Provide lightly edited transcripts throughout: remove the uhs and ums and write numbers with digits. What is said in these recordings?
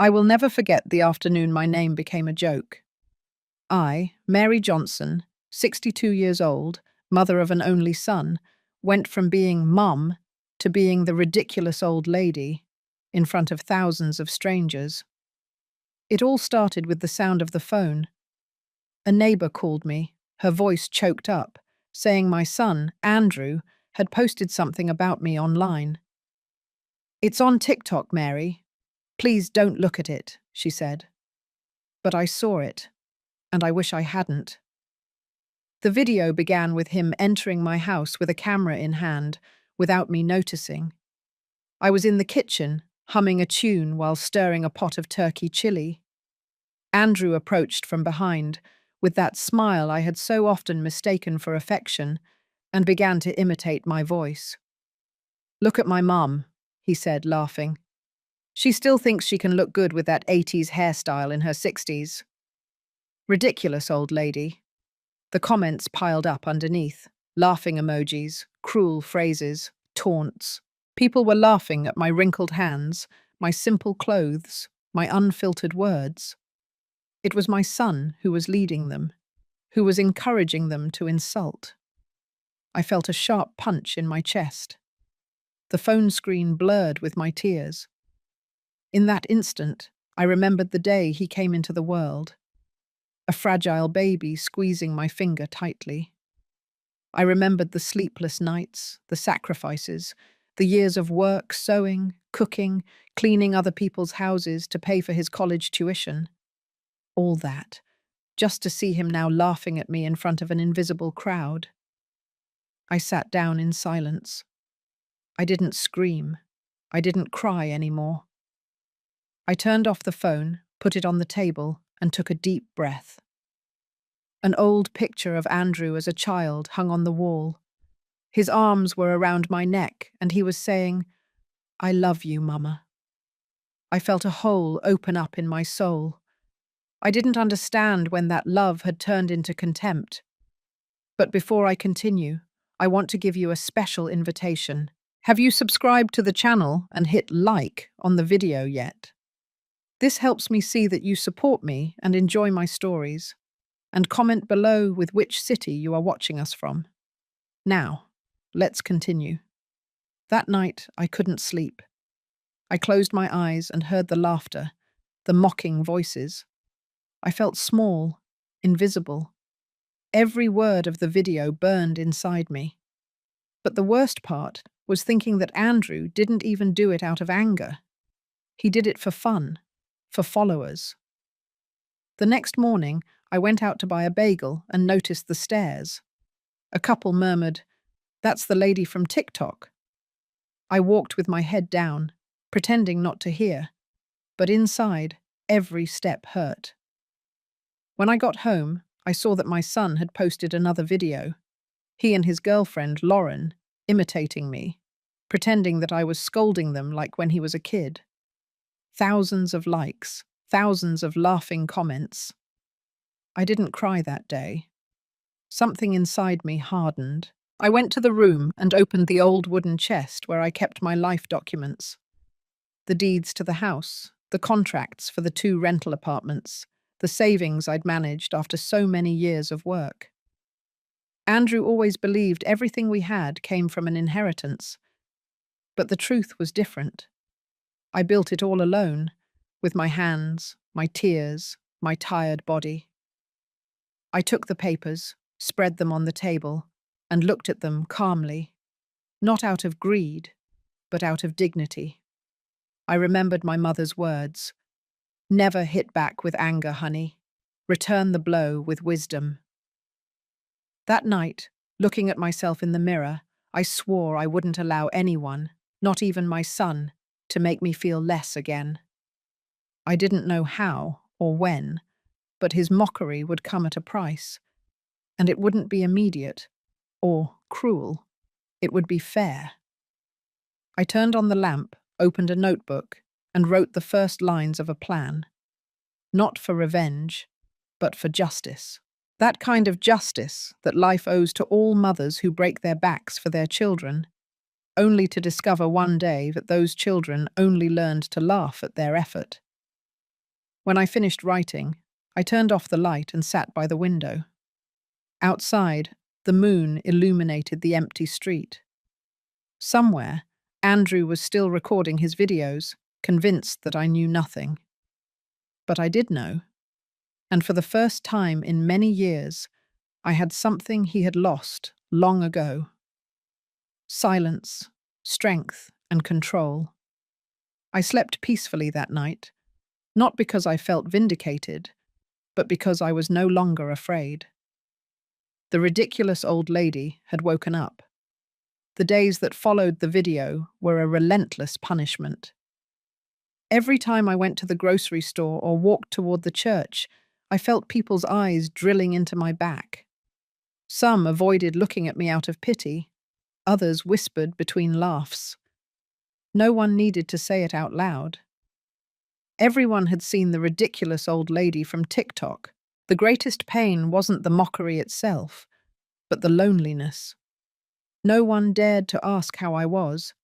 I will never forget the afternoon my name became a joke. I, Mary Johnson, 62 years old, mother of an only son, went from being mum to being the ridiculous old lady in front of thousands of strangers. It all started with the sound of the phone. A neighbour called me, her voice choked up, saying my son, Andrew, had posted something about me online. "It's on TikTok, Mary. Please don't look at it," she said. But I saw it, and I wish I hadn't. The video began with him entering my house with a camera in hand, without me noticing. I was in the kitchen, humming a tune while stirring a pot of turkey chili. Andrew approached from behind, with that smile I had so often mistaken for affection, and began to imitate my voice. "Look at my mum," he said, laughing. "She still thinks she can look good with that 80s hairstyle in her 60s. Ridiculous old lady." The comments piled up underneath. Laughing emojis, cruel phrases, taunts. People were laughing at my wrinkled hands, my simple clothes, my unfiltered words. It was my son who was leading them, who was encouraging them to insult. I felt a sharp punch in my chest. The phone screen blurred with my tears. In that instant, I remembered the day he came into the world. A fragile baby squeezing my finger tightly. I remembered the sleepless nights, the sacrifices, the years of work, sewing, cooking, cleaning other people's houses to pay for his college tuition. All that, just to see him now laughing at me in front of an invisible crowd. I sat down in silence. I didn't scream. I didn't cry anymore. I turned off the phone, put it on the table, and took a deep breath. An old picture of Andrew as a child hung on the wall. His arms were around my neck, and he was saying, "I love you, Mama." I felt a hole open up in my soul. I didn't understand when that love had turned into contempt. But before I continue, I want to give you a special invitation. Have you subscribed to the channel and hit like on the video yet? This helps me see that you support me and enjoy my stories. And comment below with which city you are watching us from. Now, let's continue. That night, I couldn't sleep. I closed my eyes and heard the laughter, the mocking voices. I felt small, invisible. Every word of the video burned inside me. But the worst part was thinking that Andrew didn't even do it out of anger. He did it for fun, for followers. The next morning, I went out to buy a bagel and noticed the stares. A couple murmured, "That's the lady from TikTok." I walked with my head down, pretending not to hear, but inside, every step hurt. When I got home, I saw that my son had posted another video. He and his girlfriend, Lauren, imitating me, pretending that I was scolding them like when he was a kid. Thousands of likes, thousands of laughing comments. I didn't cry that day. Something inside me hardened. I went to the room and opened the old wooden chest where I kept my life documents. The deeds to the house, the contracts for the 2 rental apartments, the savings I'd managed after so many years of work. Andrew always believed everything we had came from an inheritance. But the truth was different. I built it all alone, with my hands, my tears, my tired body. I took the papers, spread them on the table, and looked at them calmly, not out of greed, but out of dignity. I remembered my mother's words, "Never hit back with anger, honey. Return the blow with wisdom." That night, looking at myself in the mirror, I swore I wouldn't allow anyone, not even my son, to make me feel less again. I didn't know how or when, but his mockery would come at a price, and it wouldn't be immediate or cruel. It would be fair. I turned on the lamp, opened a notebook, and wrote the first lines of a plan. Not for revenge, but for justice. That kind of justice that life owes to all mothers who break their backs for their children, only to discover one day that those children only learned to laugh at their effort. When I finished writing, I turned off the light and sat by the window. Outside, the moon illuminated the empty street. Somewhere, Andrew was still recording his videos, convinced that I knew nothing. But I did know, and for the first time in many years, I had something he had lost long ago. Silence, strength, and control. I slept peacefully that night, not because I felt vindicated, but because I was no longer afraid. The ridiculous old lady had woken up. The days that followed the video were a relentless punishment. Every time I went to the grocery store or walked toward the church, I felt people's eyes drilling into my back. Some avoided looking at me out of pity, others whispered between laughs. No one needed to say it out loud. Everyone had seen the ridiculous old lady from TikTok. The greatest pain wasn't the mockery itself, but the loneliness. No one dared to ask how I was,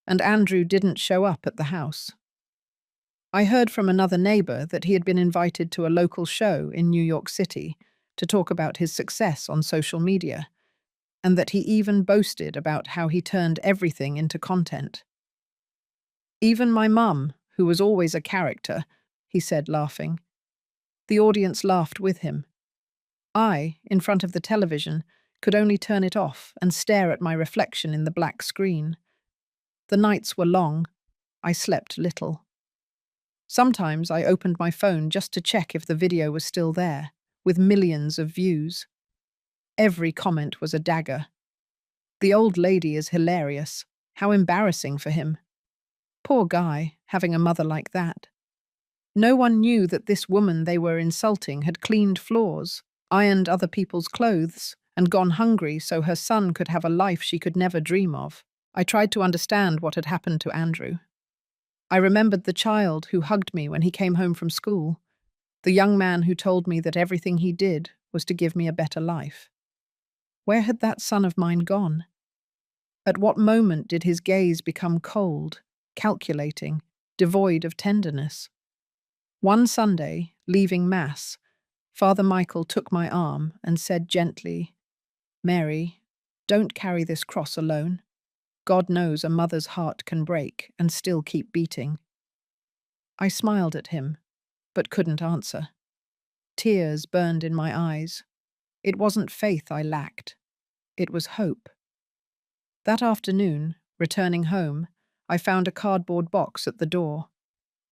and Andrew didn't show up at the house. I heard from another neighbor that he had been invited to a local show in New York City to talk about his success on social media, and that he even boasted about how he turned everything into content. Even my mum, who was always a character, he said, laughing. The audience laughed with him. I, in front of the television, could only turn it off and stare at my reflection in the black screen. The nights were long. I slept little. Sometimes I opened my phone just to check if the video was still there, with millions of views. Every comment was a dagger. The old lady is hilarious. How embarrassing for him. Poor guy, having a mother like that. No one knew that this woman they were insulting had cleaned floors, ironed other people's clothes, and gone hungry so her son could have a life she could never dream of. I tried to understand what had happened to Andrew. I remembered the child who hugged me when he came home from school, the young man who told me that everything he did was to give me a better life. Where had that son of mine gone? At what moment did his gaze become cold, calculating, devoid of tenderness? One Sunday, leaving Mass, Father Michael took my arm and said gently, "Mary, don't carry this cross alone. God knows a mother's heart can break and still keep beating." I smiled at him, but couldn't answer. Tears burned in my eyes. It wasn't faith I lacked. It was hope. That afternoon, returning home, I found a cardboard box at the door.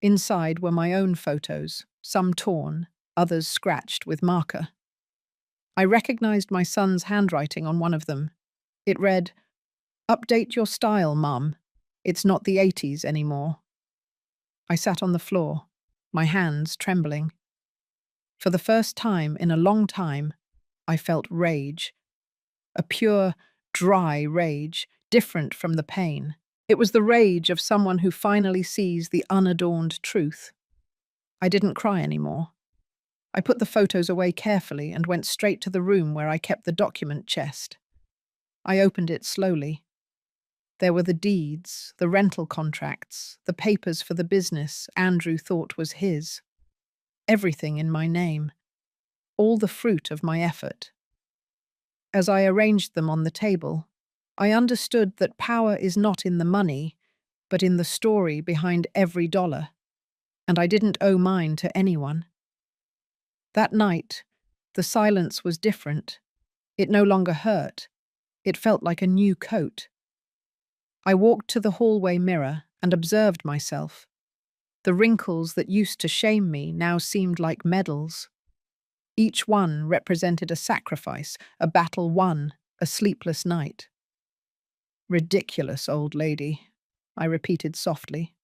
Inside were my own photos, some torn, others scratched with marker. I recognized my son's handwriting on one of them. It read, "Update your style, Mum. It's not the 80s anymore." I sat on the floor, my hands trembling. For the first time in a long time, I felt rage. A pure, dry rage, different from the pain. It was the rage of someone who finally sees the unadorned truth. I didn't cry anymore. I put the photos away carefully and went straight to the room where I kept the document chest. I opened it slowly. There were the deeds, the rental contracts, the papers for the business Andrew thought was his. Everything in my name. All the fruit of my effort. As I arranged them on the table, I understood that power is not in the money, but in the story behind every dollar, and I didn't owe mine to anyone. That night, the silence was different. It no longer hurt. It felt like a new coat. I walked to the hallway mirror and observed myself. The wrinkles that used to shame me now seemed like medals. Each one represented a sacrifice, a battle won, a sleepless night. "Ridiculous old lady," I repeated softly.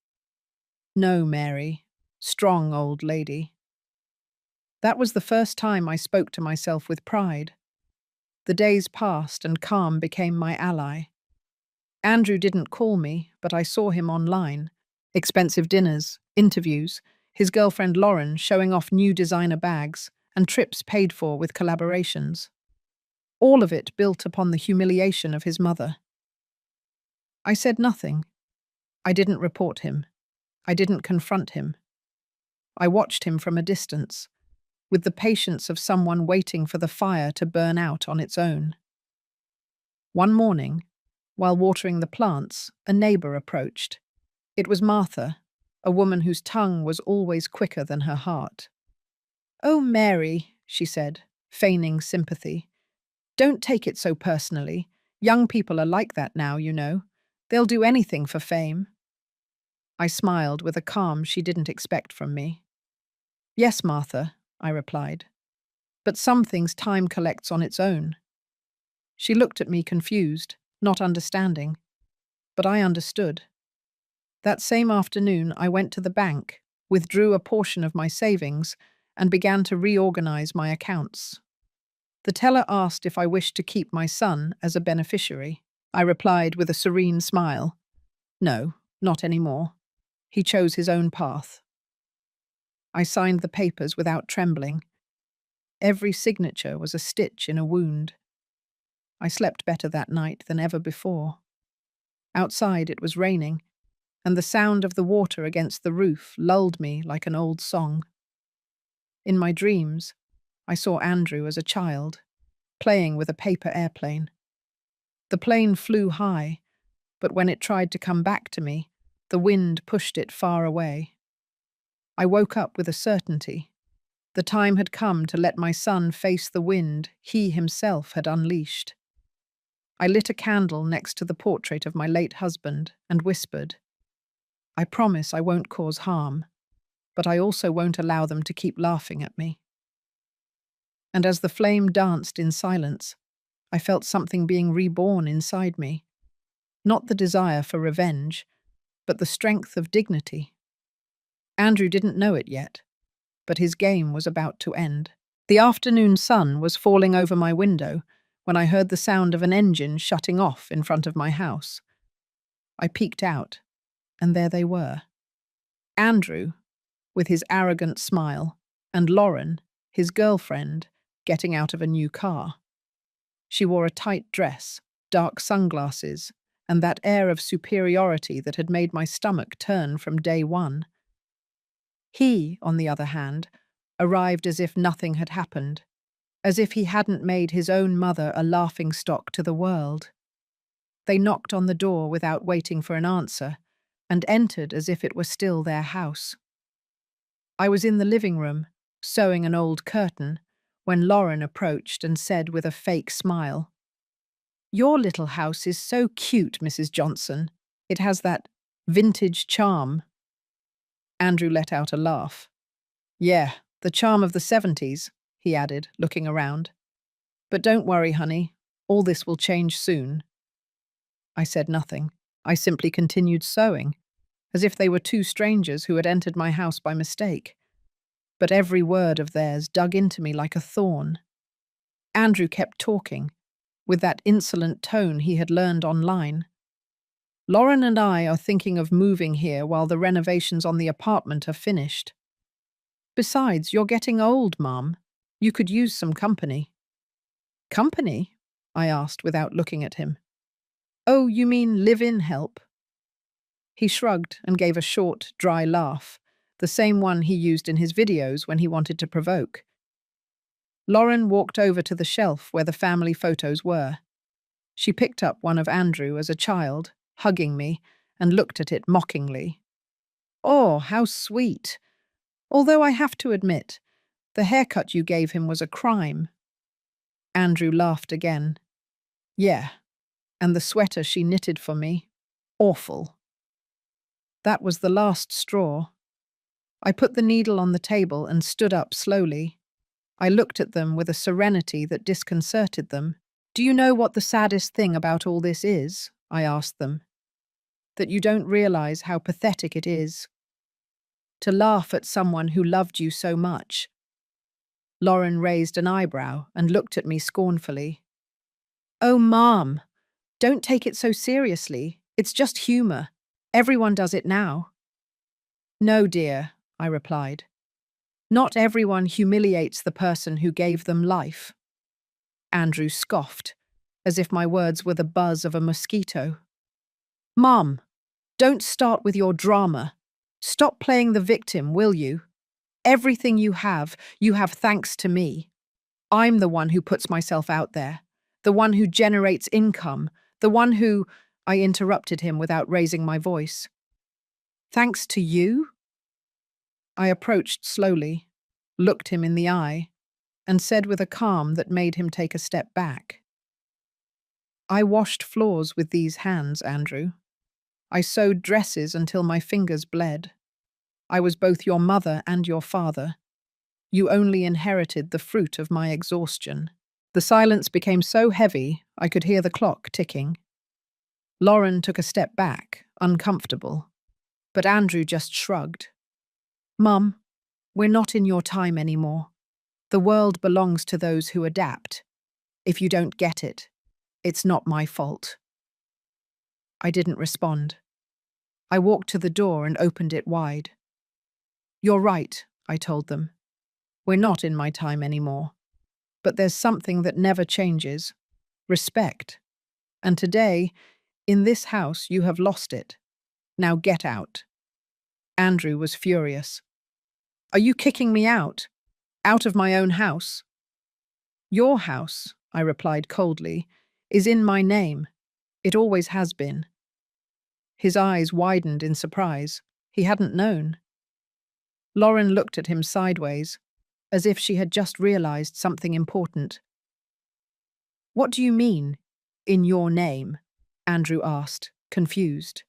"No, Mary. Strong old lady." That was the first time I spoke to myself with pride. The days passed and calm became my ally. Andrew didn't call me, but I saw him online. Expensive dinners, interviews, his girlfriend Lauren showing off new designer bags, and trips paid for with collaborations. All of it built upon the humiliation of his mother. I said nothing. I didn't report him. I didn't confront him. I watched him from a distance, with the patience of someone waiting for the fire to burn out on its own. One morning, while watering the plants, a neighbour approached. It was Martha, a woman whose tongue was always quicker than her heart. "Oh, Mary," she said, feigning sympathy. "Don't take it so personally. Young people are like that now, you know. They'll do anything for fame." I smiled with a calm she didn't expect from me. "Yes, Martha," I replied. "But some things time collects on its own." She looked at me confused, not understanding. But I understood. That same afternoon, I went to the bank, withdrew a portion of my savings, and began to reorganize my accounts. The teller asked if I wished to keep my son as a beneficiary. I replied with a serene smile, "No, not anymore. He chose his own path." I signed the papers without trembling. Every signature was a stitch in a wound. I slept better that night than ever before. Outside it was raining, and the sound of the water against the roof lulled me like an old song. In my dreams, I saw Andrew as a child, playing with a paper airplane. The plane flew high, but when it tried to come back to me, the wind pushed it far away. I woke up with a certainty. The time had come to let my son face the wind he himself had unleashed. I lit a candle next to the portrait of my late husband and whispered, "I promise I won't cause harm, but I also won't allow them to keep laughing at me." And as the flame danced in silence, I felt something being reborn inside me. Not the desire for revenge, but the strength of dignity. Andrew didn't know it yet, but his game was about to end. The afternoon sun was falling over my window when I heard the sound of an engine shutting off in front of my house. I peeked out, and there they were. Andrew, with his arrogant smile, and Lauren, his girlfriend, getting out of a new car. She wore a tight dress, dark sunglasses, and that air of superiority that had made my stomach turn from day one. He, on the other hand, arrived as if nothing had happened, as if he hadn't made his own mother a laughingstock to the world. They knocked on the door without waiting for an answer, and entered as if it were still their house. I was in the living room, sewing an old curtain, when Lauren approached and said with a fake smile, "Your little house is so cute, Mrs. Johnson. It has that vintage charm." Andrew let out a laugh. "Yeah, the charm of the 70s, he added, looking around. "But don't worry, honey. All this will change soon." I said nothing. I simply continued sewing, as if they were two strangers who had entered my house by mistake. But every word of theirs dug into me like a thorn. Andrew kept talking, with that insolent tone he had learned online. "Lauren and I are thinking of moving here while the renovations on the apartment are finished. Besides, you're getting old, Mum. You could use some company." "Company?" I asked without looking at him. "Oh, you mean live-in help?" He shrugged and gave a short, dry laugh, the same one he used in his videos when he wanted to provoke. Lauren walked over to the shelf where the family photos were. She picked up one of Andrew as a child, hugging me, and looked at it mockingly. "Oh, how sweet. Although I have to admit, the haircut you gave him was a crime." Andrew laughed again. "Yeah, and the sweater she knitted for me. Awful." That was the last straw. I put the needle on the table and stood up slowly. I looked at them with a serenity that disconcerted them. "Do you know what the saddest thing about all this is?" I asked them. "That you don't realize how pathetic it is to laugh at someone who loved you so much." Lauren raised an eyebrow and looked at me scornfully. "Oh, Mom, don't take it so seriously. It's just humor. Everyone does it now." "No, dear," I replied. "Not everyone humiliates the person who gave them life." Andrew scoffed, as if my words were the buzz of a mosquito. "Mom, don't start with your drama. Stop playing the victim, will you?" Everything you have thanks to me. I'm the one who puts myself out there, the one who generates income, the one who— I interrupted him without raising my voice. Thanks to you? I approached slowly, looked him in the eye, and said with a calm that made him take a step back. I washed floors with these hands, Andrew. I sewed dresses until my fingers bled. I was both your mother and your father. You only inherited the fruit of my exhaustion. The silence became so heavy I could hear the clock ticking. Lauren took a step back, uncomfortable, but Andrew just shrugged. Mum, we're not in your time anymore. The world belongs to those who adapt. If you don't get it, it's not my fault. I didn't respond. I walked to the door and opened it wide. You're right, I told them. We're not in my time anymore. But there's something that never changes: respect. And today, in this house, you have lost it. Now get out. Andrew was furious. Are you kicking me out? Out of my own house? Your house, I replied coldly, is in my name. It always has been. His eyes widened in surprise. He hadn't known. Lauren looked at him sideways, as if she had just realized something important. What do you mean, in your name? Andrew asked, confused.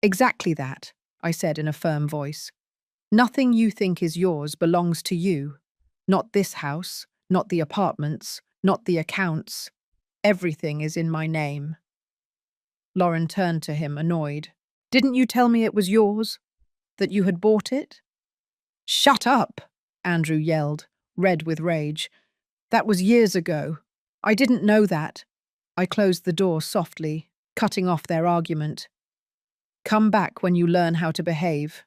Exactly that, I said in a firm voice. Nothing you think is yours belongs to you. Not this house, not the apartments, not the accounts. Everything is in my name. Lauren turned to him, annoyed. Didn't you tell me it was yours? That you had bought it? Shut up, Andrew yelled, red with rage. That was years ago. I didn't know that. I closed the door softly, cutting off their argument. Come back when you learn how to behave.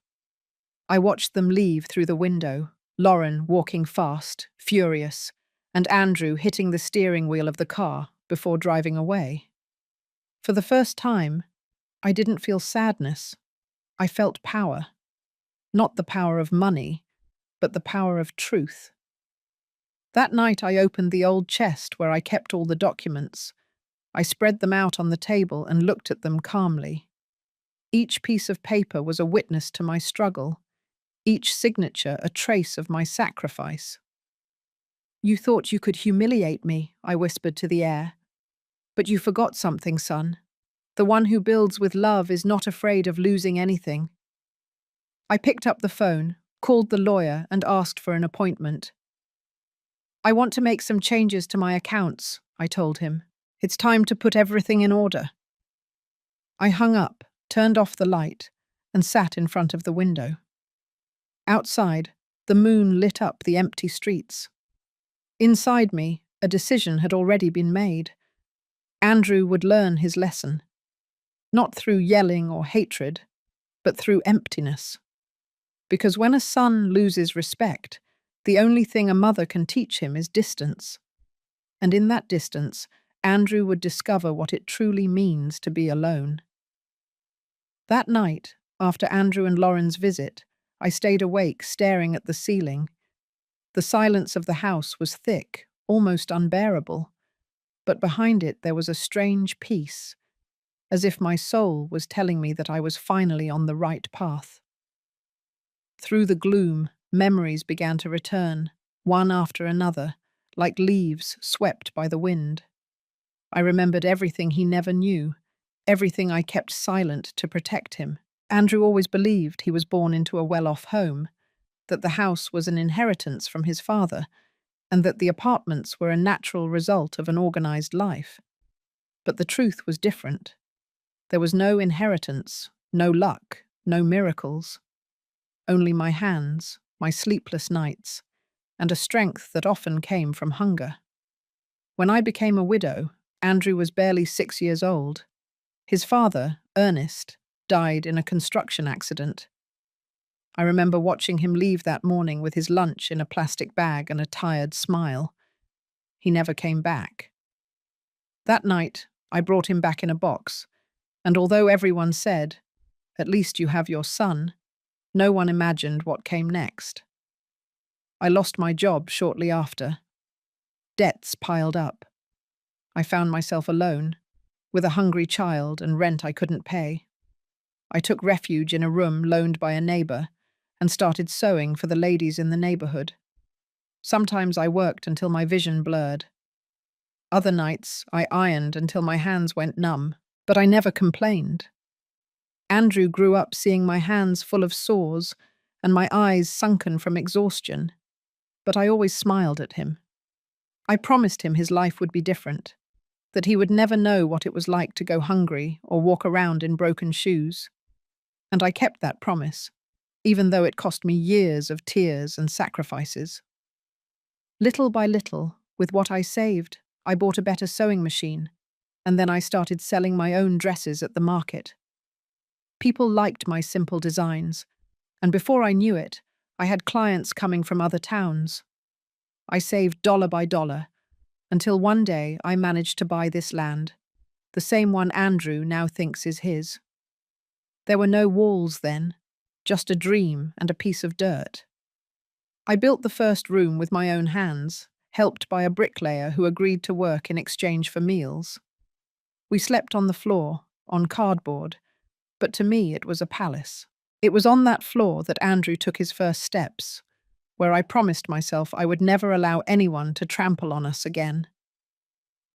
I watched them leave through the window, Lauren walking fast, furious, and Andrew hitting the steering wheel of the car before driving away. For the first time, I didn't feel sadness. I felt power. Not the power of money, but the power of truth. That night I opened the old chest where I kept all the documents. I spread them out on the table and looked at them calmly. Each piece of paper was a witness to my struggle, each signature a trace of my sacrifice. You thought you could humiliate me, I whispered to the air. But you forgot something, son. The one who builds with love is not afraid of losing anything. I picked up the phone, called the lawyer, and asked for an appointment. I want to make some changes to my accounts, I told him. It's time to put everything in order. I hung up, turned off the light, and sat in front of the window. Outside, the moon lit up the empty streets. Inside me, a decision had already been made. Andrew would learn his lesson. Not through yelling or hatred, but through emptiness. Because when a son loses respect, the only thing a mother can teach him is distance. And in that distance, Andrew would discover what it truly means to be alone. That night, after Andrew and Lauren's visit, I stayed awake, staring at the ceiling. The silence of the house was thick, almost unbearable, but behind it there was a strange peace, as if my soul was telling me that I was finally on the right path. Through the gloom, memories began to return, one after another, like leaves swept by the wind. I remembered everything he never knew, everything I kept silent to protect him. Andrew always believed he was born into a well-off home, that the house was an inheritance from his father, and that the apartments were a natural result of an organized life. But the truth was different. There was no inheritance, no luck, no miracles. Only my hands, my sleepless nights, and a strength that often came from hunger. When I became a widow, Andrew was barely 6 years old. His father, Ernest, died in a construction accident. I remember watching him leave that morning with his lunch in a plastic bag and a tired smile. He never came back. That night, I brought him back in a box, and although everyone said, "At least you have your son," no one imagined what came next. I lost my job shortly after. Debts piled up. I found myself alone, with a hungry child and rent I couldn't pay. I took refuge in a room loaned by a neighbour and started sewing for the ladies in the neighbourhood. Sometimes I worked until my vision blurred. Other nights I ironed until my hands went numb, but I never complained. Andrew grew up seeing my hands full of sores and my eyes sunken from exhaustion, but I always smiled at him. I promised him his life would be different, that he would never know what it was like to go hungry or walk around in broken shoes. And I kept that promise, even though it cost me years of tears and sacrifices. Little by little, with what I saved, I bought a better sewing machine, and then I started selling my own dresses at the market. People liked my simple designs, and before I knew it, I had clients coming from other towns. I saved dollar by dollar, until one day I managed to buy this land, the same one Andrew now thinks is his. There were no walls then, just a dream and a piece of dirt. I built the first room with my own hands, helped by a bricklayer who agreed to work in exchange for meals. We slept on the floor, on cardboard, but to me it was a palace. It was on that floor that Andrew took his first steps, where I promised myself I would never allow anyone to trample on us again.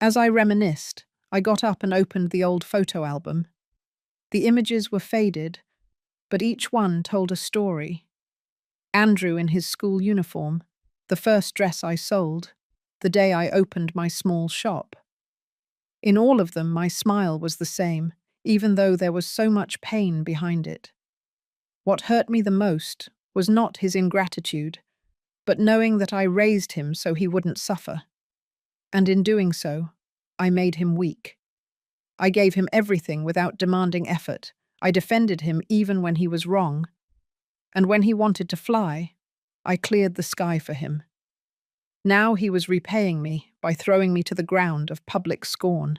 As I reminisced, I got up and opened the old photo album. The images were faded, but each one told a story. Andrew in his school uniform, the first dress I sold, the day I opened my small shop. In all of them, my smile was the same, even though there was so much pain behind it. What hurt me the most was not his ingratitude, but knowing that I raised him so he wouldn't suffer. And in doing so, I made him weak. I gave him everything without demanding effort. I defended him even when he was wrong. And when he wanted to fly, I cleared the sky for him. Now he was repaying me by throwing me to the ground of public scorn.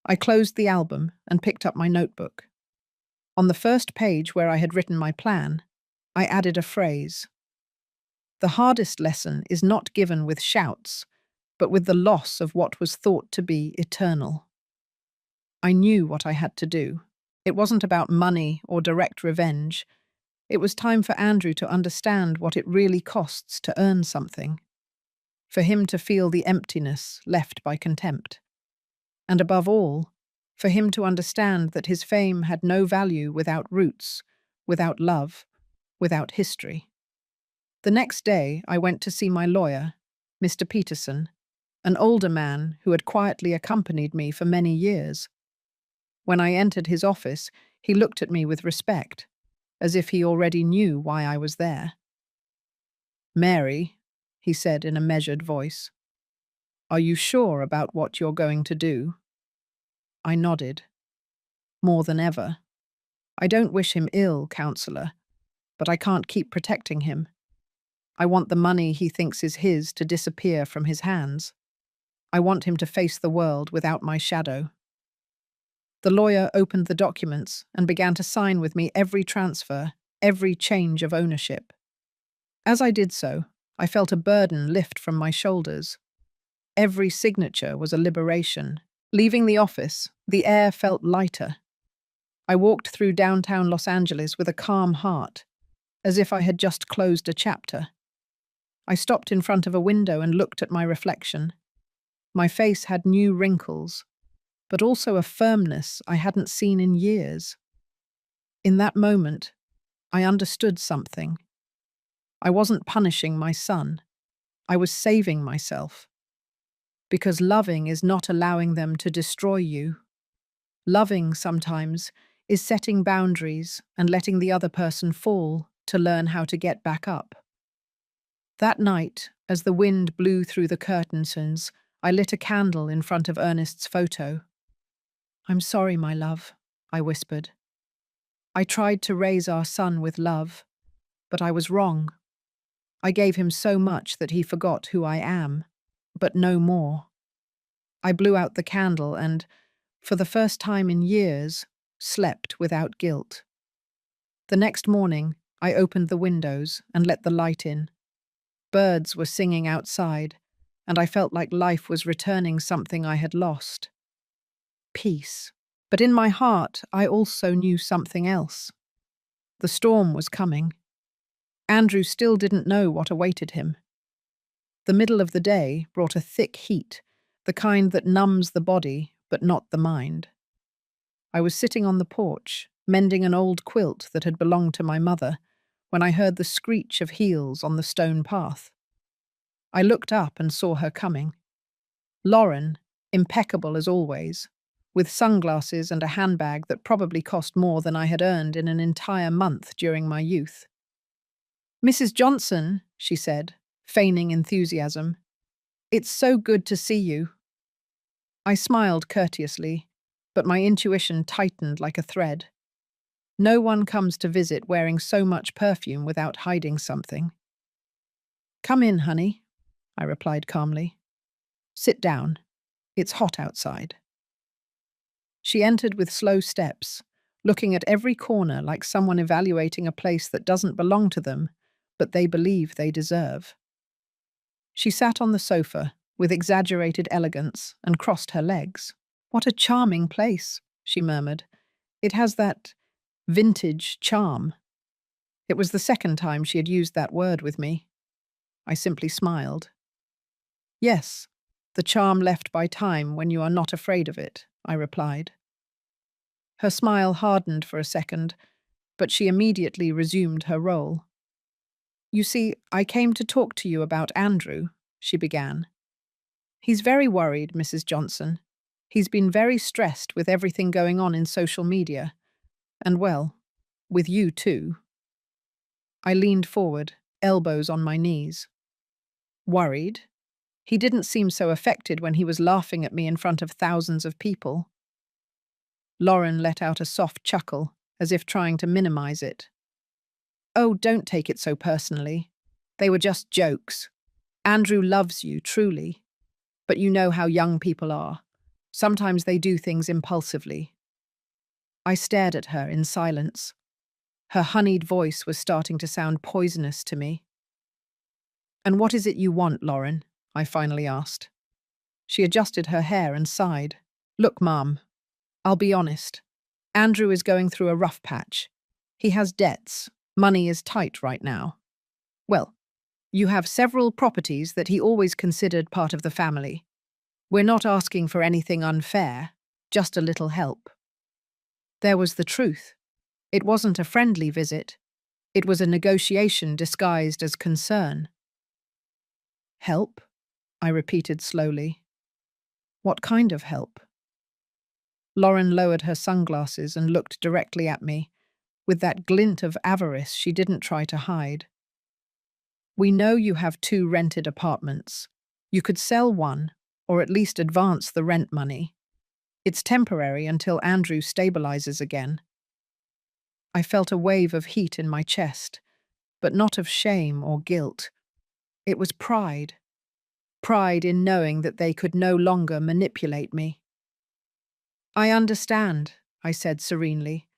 I closed the album and picked up my notebook. On the first page where I had written my plan, I added a phrase. The hardest lesson is not given with shouts, but with the loss of what was thought to be eternal. I knew what I had to do. It wasn't about money or direct revenge. It was time for Andrew to understand what it really costs to earn something, for him to feel the emptiness left by contempt, and above all, for him to understand that his fame had no value without roots, without love, without history. The next day, I went to see my lawyer, Mr. Peterson, an older man who had quietly accompanied me for many years. When I entered his office, he looked at me with respect, as if he already knew why I was there. "Mary," he said in a measured voice, "are you sure about what you're going to do?" I nodded. More than ever. I don't wish him ill, counselor, but I can't keep protecting him. I want the money he thinks is his to disappear from his hands. I want him to face the world without my shadow. The lawyer opened the documents and began to sign with me every transfer, every change of ownership. As I did so, I felt a burden lift from my shoulders. Every signature was a liberation. Leaving the office, the air felt lighter. I walked through downtown Los Angeles with a calm heart, as if I had just closed a chapter. I stopped in front of a window and looked at my reflection. My face had new wrinkles, but also a firmness I hadn't seen in years. In that moment, I understood something. I wasn't punishing my son. I was saving myself. Because loving is not allowing them to destroy you. Loving, sometimes, is setting boundaries and letting the other person fall to learn how to get back up. That night, as the wind blew through the curtains, I lit a candle in front of Ernest's photo. "I'm sorry, my love," I whispered. "I tried to raise our son with love, but I was wrong. I gave him so much that he forgot who I am, but no more." I blew out the candle and, for the first time in years, slept without guilt. The next morning, I opened the windows and let the light in. Birds were singing outside, and I felt like life was returning something I had lost. Peace. But in my heart, I also knew something else. The storm was coming. Andrew still didn't know what awaited him. The middle of the day brought a thick heat, the kind that numbs the body but not the mind. I was sitting on the porch, mending an old quilt that had belonged to my mother, when I heard the screech of heels on the stone path. I looked up and saw her coming. Lauren, impeccable as always, with sunglasses and a handbag that probably cost more than I had earned in an entire month during my youth. "Mrs. Johnson," she said, feigning enthusiasm, "it's so good to see you." I smiled courteously, but my intuition tightened like a thread. No one comes to visit wearing so much perfume without hiding something. "Come in, honey," I replied calmly. "Sit down. It's hot outside." She entered with slow steps, looking at every corner like someone evaluating a place that doesn't belong to them, but they believe they deserve. She sat on the sofa with exaggerated elegance and crossed her legs. "What a charming place," she murmured. "It has that vintage charm." It was the second time she had used that word with me. I simply smiled. "Yes, the charm left by time when you are not afraid of it," I replied. Her smile hardened for a second, but she immediately resumed her role. "You see, I came to talk to you about Andrew," she began. "He's very worried, Mrs. Johnson. He's been very stressed with everything going on in social media. And well, with you too." I leaned forward, elbows on my knees. "Worried? He didn't seem so affected when he was laughing at me in front of thousands of people." Lauren let out a soft chuckle, as if trying to minimize it. "Oh, don't take it so personally. They were just jokes. Andrew loves you, truly. But you know how young people are. Sometimes they do things impulsively." I stared at her in silence. Her honeyed voice was starting to sound poisonous to me. "And what is it you want, Lauren?" I finally asked. She adjusted her hair and sighed. "Look, Mom, I'll be honest. Andrew is going through a rough patch. He has debts. Money is tight right now. Well, you have several properties that he always considered part of the family. We're not asking for anything unfair, just a little help." There was the truth. It wasn't a friendly visit. It was a negotiation disguised as concern. "Help?" I repeated slowly. "What kind of help?" Lauren lowered her sunglasses and looked directly at me, with that glint of avarice she didn't try to hide. "We know you have 2 rented apartments. You could sell one, or at least advance the rent money. It's temporary until Andrew stabilizes again." I felt a wave of heat in my chest, but not of shame or guilt. It was pride. Pride in knowing that they could no longer manipulate me. "I understand," I said serenely.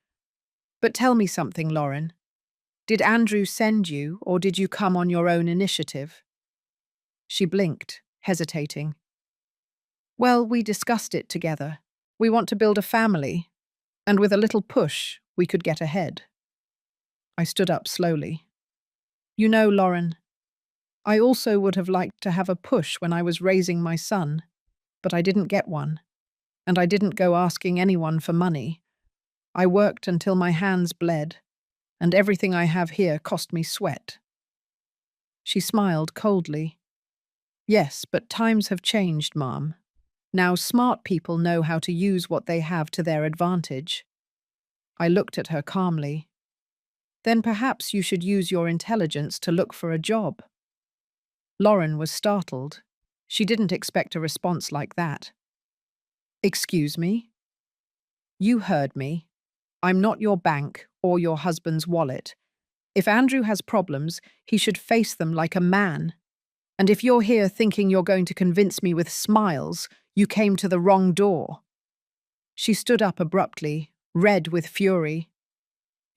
"But tell me something, Lauren. Did Andrew send you, or did you come on your own initiative?" She blinked, hesitating. "Well, we discussed it together. We want to build a family, and with a little push, we could get ahead." I stood up slowly. "You know, Lauren, I also would have liked to have a push when I was raising my son, but I didn't get one, and I didn't go asking anyone for money. I worked until my hands bled, and everything I have here cost me sweat." She smiled coldly. "Yes, but times have changed, Mom. Now smart people know how to use what they have to their advantage." I looked at her calmly. "Then perhaps you should use your intelligence to look for a job." Lauren was startled. She didn't expect a response like that. "Excuse me?" "You heard me. I'm not your bank or your husband's wallet. If Andrew has problems, he should face them like a man. And if you're here thinking you're going to convince me with smiles, you came to the wrong door." She stood up abruptly, red with fury.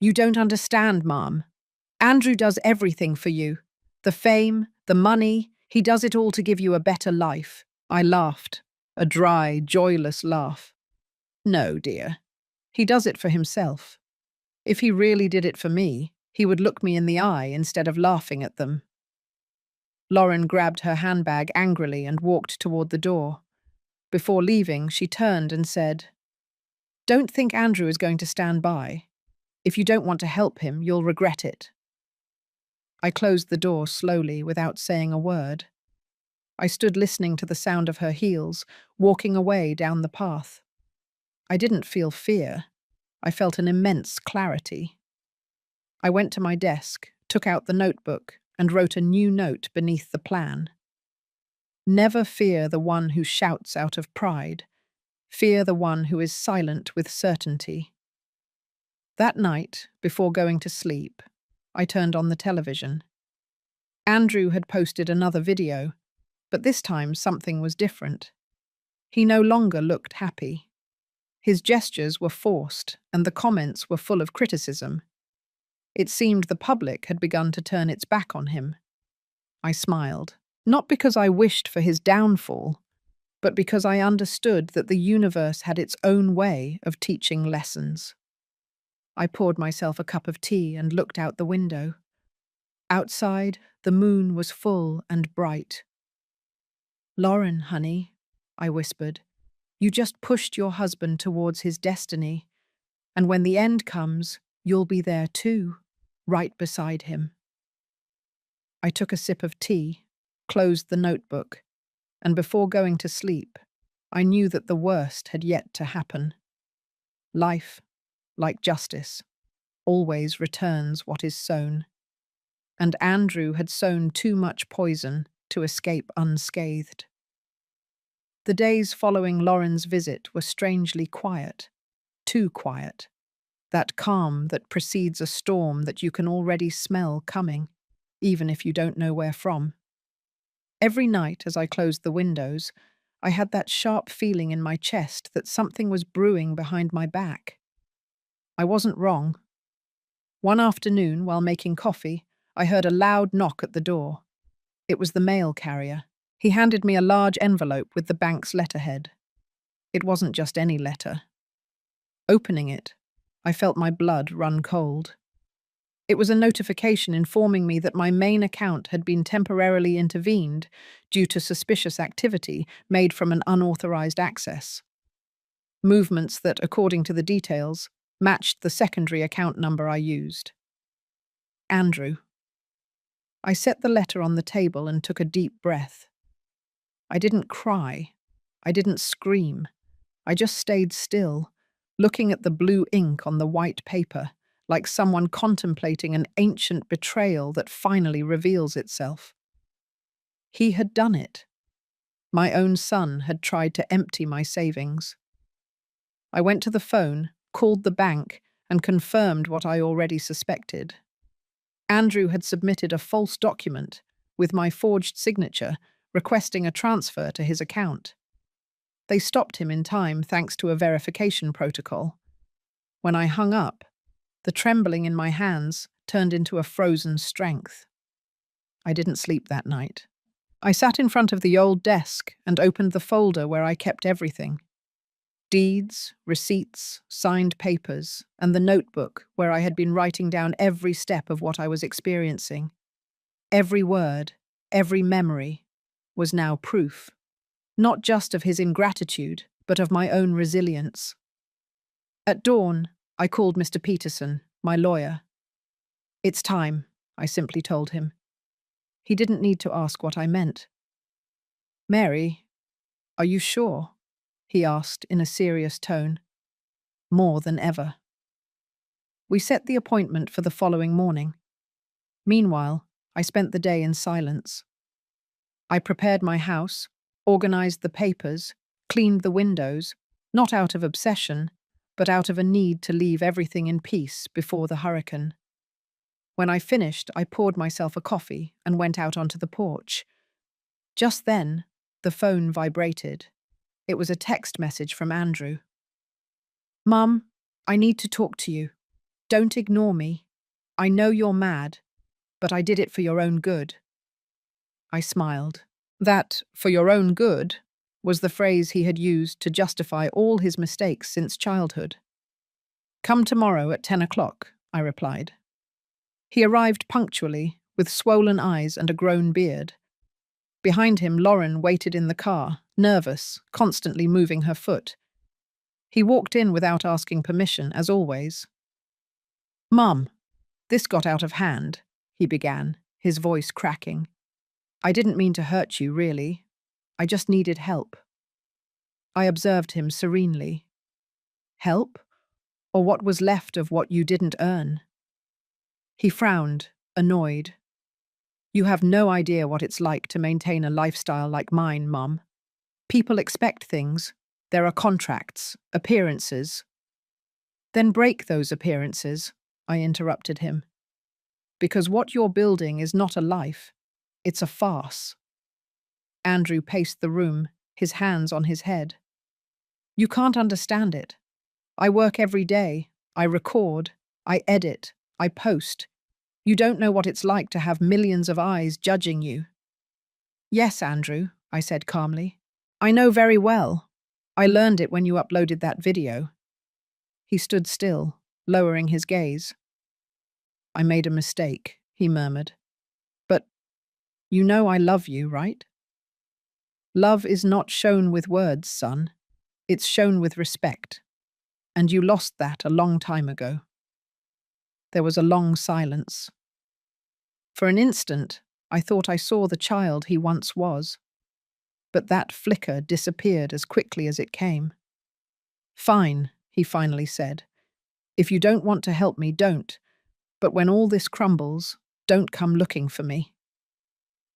"You don't understand, Mom. Andrew does everything for you. The fame, the money, he does it all to give you a better life. I laughed, a dry, joyless laugh. No, dear. He does it for himself. If he really did it for me, he would look me in the eye instead of laughing at them. Lauren grabbed her handbag angrily and walked toward the door. Before leaving, she turned and said, "Don't think Andrew is going to stand by. If you don't want to help him, you'll regret it." I closed the door slowly without saying a word. I stood listening to the sound of her heels, walking away down the path. I didn't feel fear. I felt an immense clarity. I went to my desk, took out the notebook, and wrote a new note beneath the plan. Never fear the one who shouts out of pride. Fear the one who is silent with certainty. That night, before going to sleep, I turned on the television. Andrew had posted another video, but this time something was different. He no longer looked happy. His gestures were forced, and the comments were full of criticism. It seemed the public had begun to turn its back on him. I smiled, not because I wished for his downfall, but because I understood that the universe had its own way of teaching lessons. I poured myself a cup of tea and looked out the window. Outside, the moon was full and bright. "Lauren, honey," I whispered, "you just pushed your husband towards his destiny, and when the end comes, you'll be there too, right beside him." I took a sip of tea, closed the notebook, and before going to sleep, I knew that the worst had yet to happen. Life, like justice, always returns what is sown. And Andrew had sown too much poison to escape unscathed. The days following Lauren's visit were strangely quiet, too quiet. That calm that precedes a storm that you can already smell coming, even if you don't know where from. Every night as I closed the windows, I had that sharp feeling in my chest that something was brewing behind my back. I wasn't wrong. One afternoon, while making coffee, I heard a loud knock at the door. It was the mail carrier. He handed me a large envelope with the bank's letterhead. It wasn't just any letter. Opening it, I felt my blood run cold. It was a notification informing me that my main account had been temporarily intervened due to suspicious activity made from an unauthorized access. Movements that, according to the details, matched the secondary account number I used. Andrew. I set the letter on the table and took a deep breath. I didn't cry. I didn't scream. I just stayed still, looking at the blue ink on the white paper, like someone contemplating an ancient betrayal that finally reveals itself. He had done it. My own son had tried to empty my savings. I went to the phone, called the bank, and confirmed what I already suspected. Andrew had submitted a false document with my forged signature requesting a transfer to his account. They stopped him in time thanks to a verification protocol. When I hung up, the trembling in my hands turned into a frozen strength. I didn't sleep that night. I sat in front of the old desk and opened the folder where I kept everything. Deeds, receipts, signed papers, and the notebook where I had been writing down every step of what I was experiencing. Every word, every memory, was now proof, not just of his ingratitude, but of my own resilience. At dawn, I called Mr. Peterson, my lawyer. "It's time," I simply told him. He didn't need to ask what I meant. "Mary, are you sure?" he asked in a serious tone. "More than ever." We set the appointment for the following morning. Meanwhile, I spent the day in silence. I prepared my house, organized the papers, cleaned the windows, not out of obsession, but out of a need to leave everything in peace before the hurricane. When I finished, I poured myself a coffee and went out onto the porch. Just then, the phone vibrated. It was a text message from Andrew. "Mum, I need to talk to you. Don't ignore me. I know you're mad, but I did it for your own good. I smiled. That, for your own good, was the phrase he had used to justify all his mistakes since childhood. Come tomorrow at 10 o'clock, I replied. He arrived punctually, with swollen eyes and a grown beard. Behind him, Lauren waited in the car, nervous, constantly moving her foot. He walked in without asking permission, as always. Mum, this got out of hand, he began, his voice cracking. I didn't mean to hurt you, really. I just needed help. I observed him serenely. Help? Or what was left of what you didn't earn? He frowned, annoyed. You have no idea what it's like to maintain a lifestyle like mine, Mum. People expect things. There are contracts, appearances. Then break those appearances, I interrupted him. Because what you're building is not a life. It's a farce. Andrew paced the room, his hands on his head. You can't understand it. I work every day. I record. I edit. I post. You don't know what it's like to have millions of eyes judging you. Yes, Andrew, I said calmly. I know very well. I learned it when you uploaded that video. He stood still, lowering his gaze. I made a mistake, he murmured. But you know I love you, right? Love is not shown with words, son. It's shown with respect. And you lost that a long time ago. There was a long silence. For an instant, I thought I saw the child he once was. But that flicker disappeared as quickly as it came. Fine, he finally said. If you don't want to help me, don't. But when all this crumbles, don't come looking for me.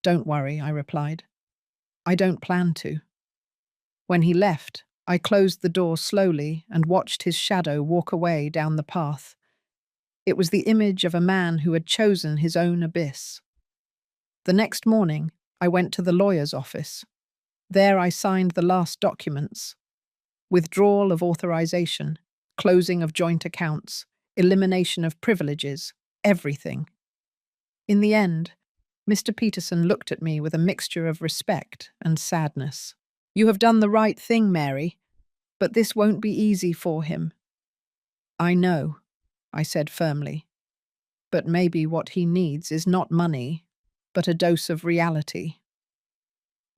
Don't worry, I replied. I don't plan to. When he left, I closed the door slowly and watched his shadow walk away down the path. It was the image of a man who had chosen his own abyss. The next morning, I went to the lawyer's office. There I signed the last documents. Withdrawal of authorization, closing of joint accounts, elimination of privileges, everything. In the end, Mr. Peterson looked at me with a mixture of respect and sadness. You have done the right thing, Mary, but this won't be easy for him. I know, I said firmly, but maybe what he needs is not money, but a dose of reality.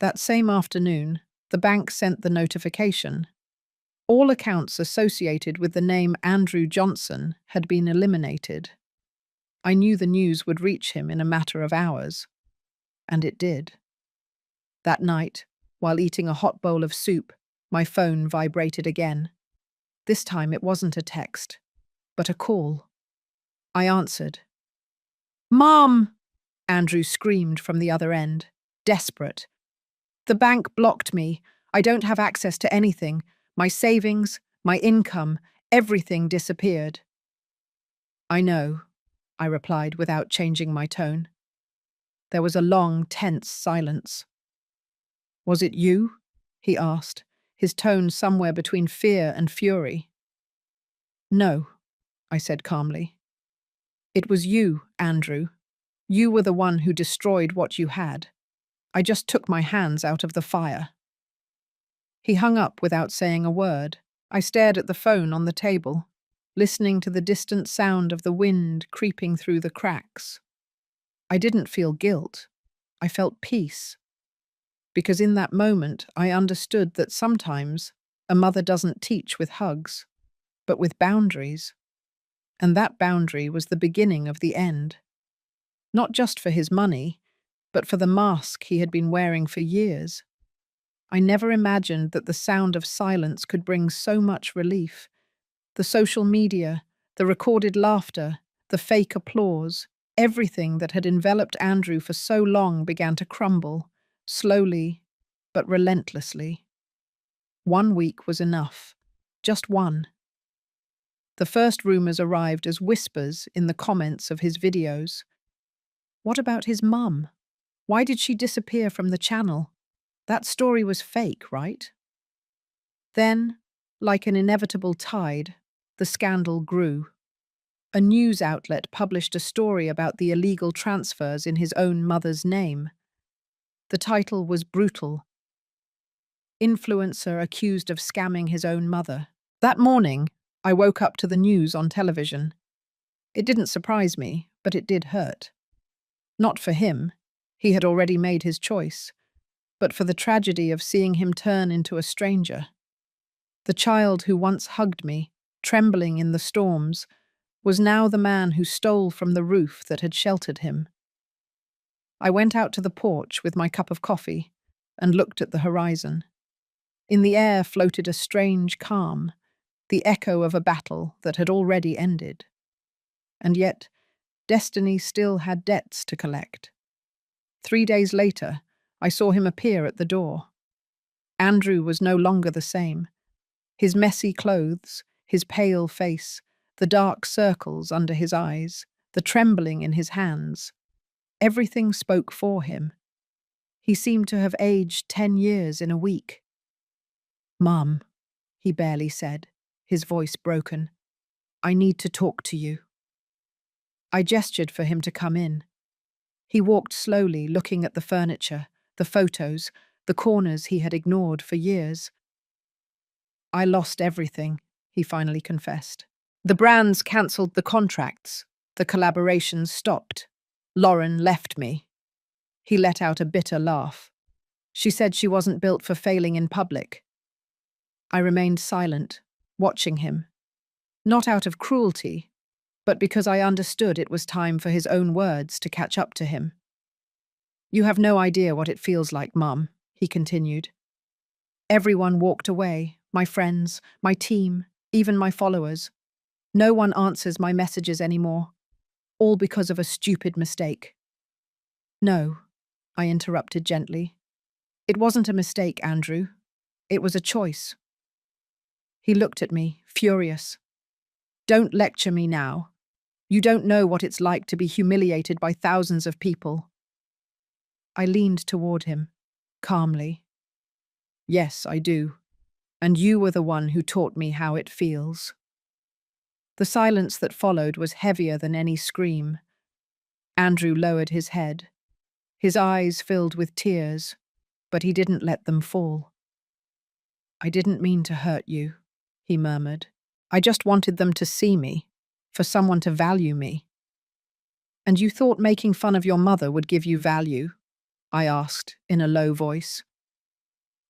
That same afternoon, the bank sent the notification. All accounts associated with the name Andrew Johnson had been eliminated. I knew the news would reach him in a matter of hours. And it did. That night, while eating a hot bowl of soup, my phone vibrated again. This time it wasn't a text, but a call. I answered. Mom! Andrew screamed from the other end, desperate. The bank blocked me. I don't have access to anything. My savings, my income, everything disappeared. I know, I replied without changing my tone. There was a long, tense silence. Was it you? He asked, his tone somewhere between fear and fury. No, I said calmly. It was you, Andrew. You were the one who destroyed what you had. I just took my hands out of the fire. He hung up without saying a word. I stared at the phone on the table, listening to the distant sound of the wind creeping through the cracks. I didn't feel guilt. I felt peace. Because in that moment, I understood that sometimes a mother doesn't teach with hugs, but with boundaries. And that boundary was the beginning of the end. Not just for his money, but for the mask he had been wearing for years. I never imagined that the sound of silence could bring so much relief. The social media, the recorded laughter, the fake applause, everything that had enveloped Andrew for so long began to crumble, slowly but relentlessly. 1 week was enough. Just one. The first rumors arrived as whispers in the comments of his videos. What about his mum? Why did she disappear from the channel? That story was fake, right? Then, like an inevitable tide, the scandal grew. A news outlet published a story about the illegal transfers in his own mother's name. The title was brutal. Influencer accused of scamming his own mother. That morning, I woke up to the news on television. It didn't surprise me, but it did hurt. Not for him. He had already made his choice. But for the tragedy of seeing him turn into a stranger. The child who once hugged me, trembling in the storms, was now the man who stole from the roof that had sheltered him. I went out to the porch with my cup of coffee and looked at the horizon. In the air floated a strange calm, the echo of a battle that had already ended. And yet, destiny still had debts to collect. 3 days later, I saw him appear at the door. Andrew was no longer the same. His messy clothes, his pale face, the dark circles under his eyes, the trembling in his hands. Everything spoke for him. He seemed to have aged 10 years in a week. "Mum," he barely said, his voice broken. "I need to talk to you." I gestured for him to come in. He walked slowly, looking at the furniture, the photos, the corners he had ignored for years. "I lost everything," he finally confessed. "The brands cancelled the contracts. The collaborations stopped. Lauren left me." He let out a bitter laugh. "She said she wasn't built for failing in public." I remained silent, watching him. Not out of cruelty, but because I understood it was time for his own words to catch up to him. "You have no idea what it feels like, Mum," he continued. "Everyone walked away, my friends, my team, even my followers. No one answers my messages anymore, all because of a stupid mistake." "No," I interrupted gently. "It wasn't a mistake, Andrew. It was a choice." He looked at me, furious. "Don't lecture me now. You don't know what it's like to be humiliated by thousands of people." I leaned toward him, calmly. "Yes, I do. And you were the one who taught me how it feels." The silence that followed was heavier than any scream. Andrew lowered his head. His eyes filled with tears, but he didn't let them fall. "I didn't mean to hurt you," he murmured. "I just wanted them to see me, for someone to value me." "And you thought making fun of your mother would give you value?" I asked in a low voice.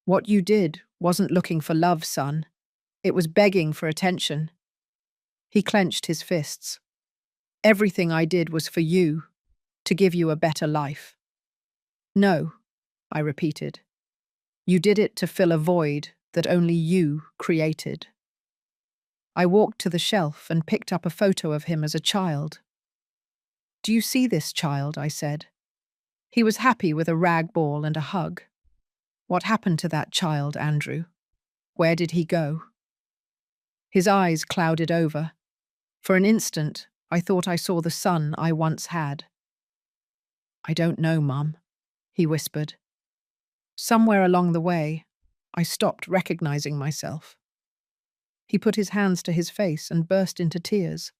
"What you did wasn't looking for love, son. It was begging for attention." He clenched his fists. "Everything I did was for you, to give you a better life." "No," I repeated. "You did it to fill a void that only you created." I walked to the shelf and picked up a photo of him as a child. "Do you see this child?" I said. He was happy with a rag ball and a hug. "What happened to that child, Andrew? Where did he go?" His eyes clouded over. For an instant, I thought I saw the son I once had. "I don't know, Mum," he whispered. Somewhere along the way, I stopped recognizing myself. He put his hands to his face and burst into tears.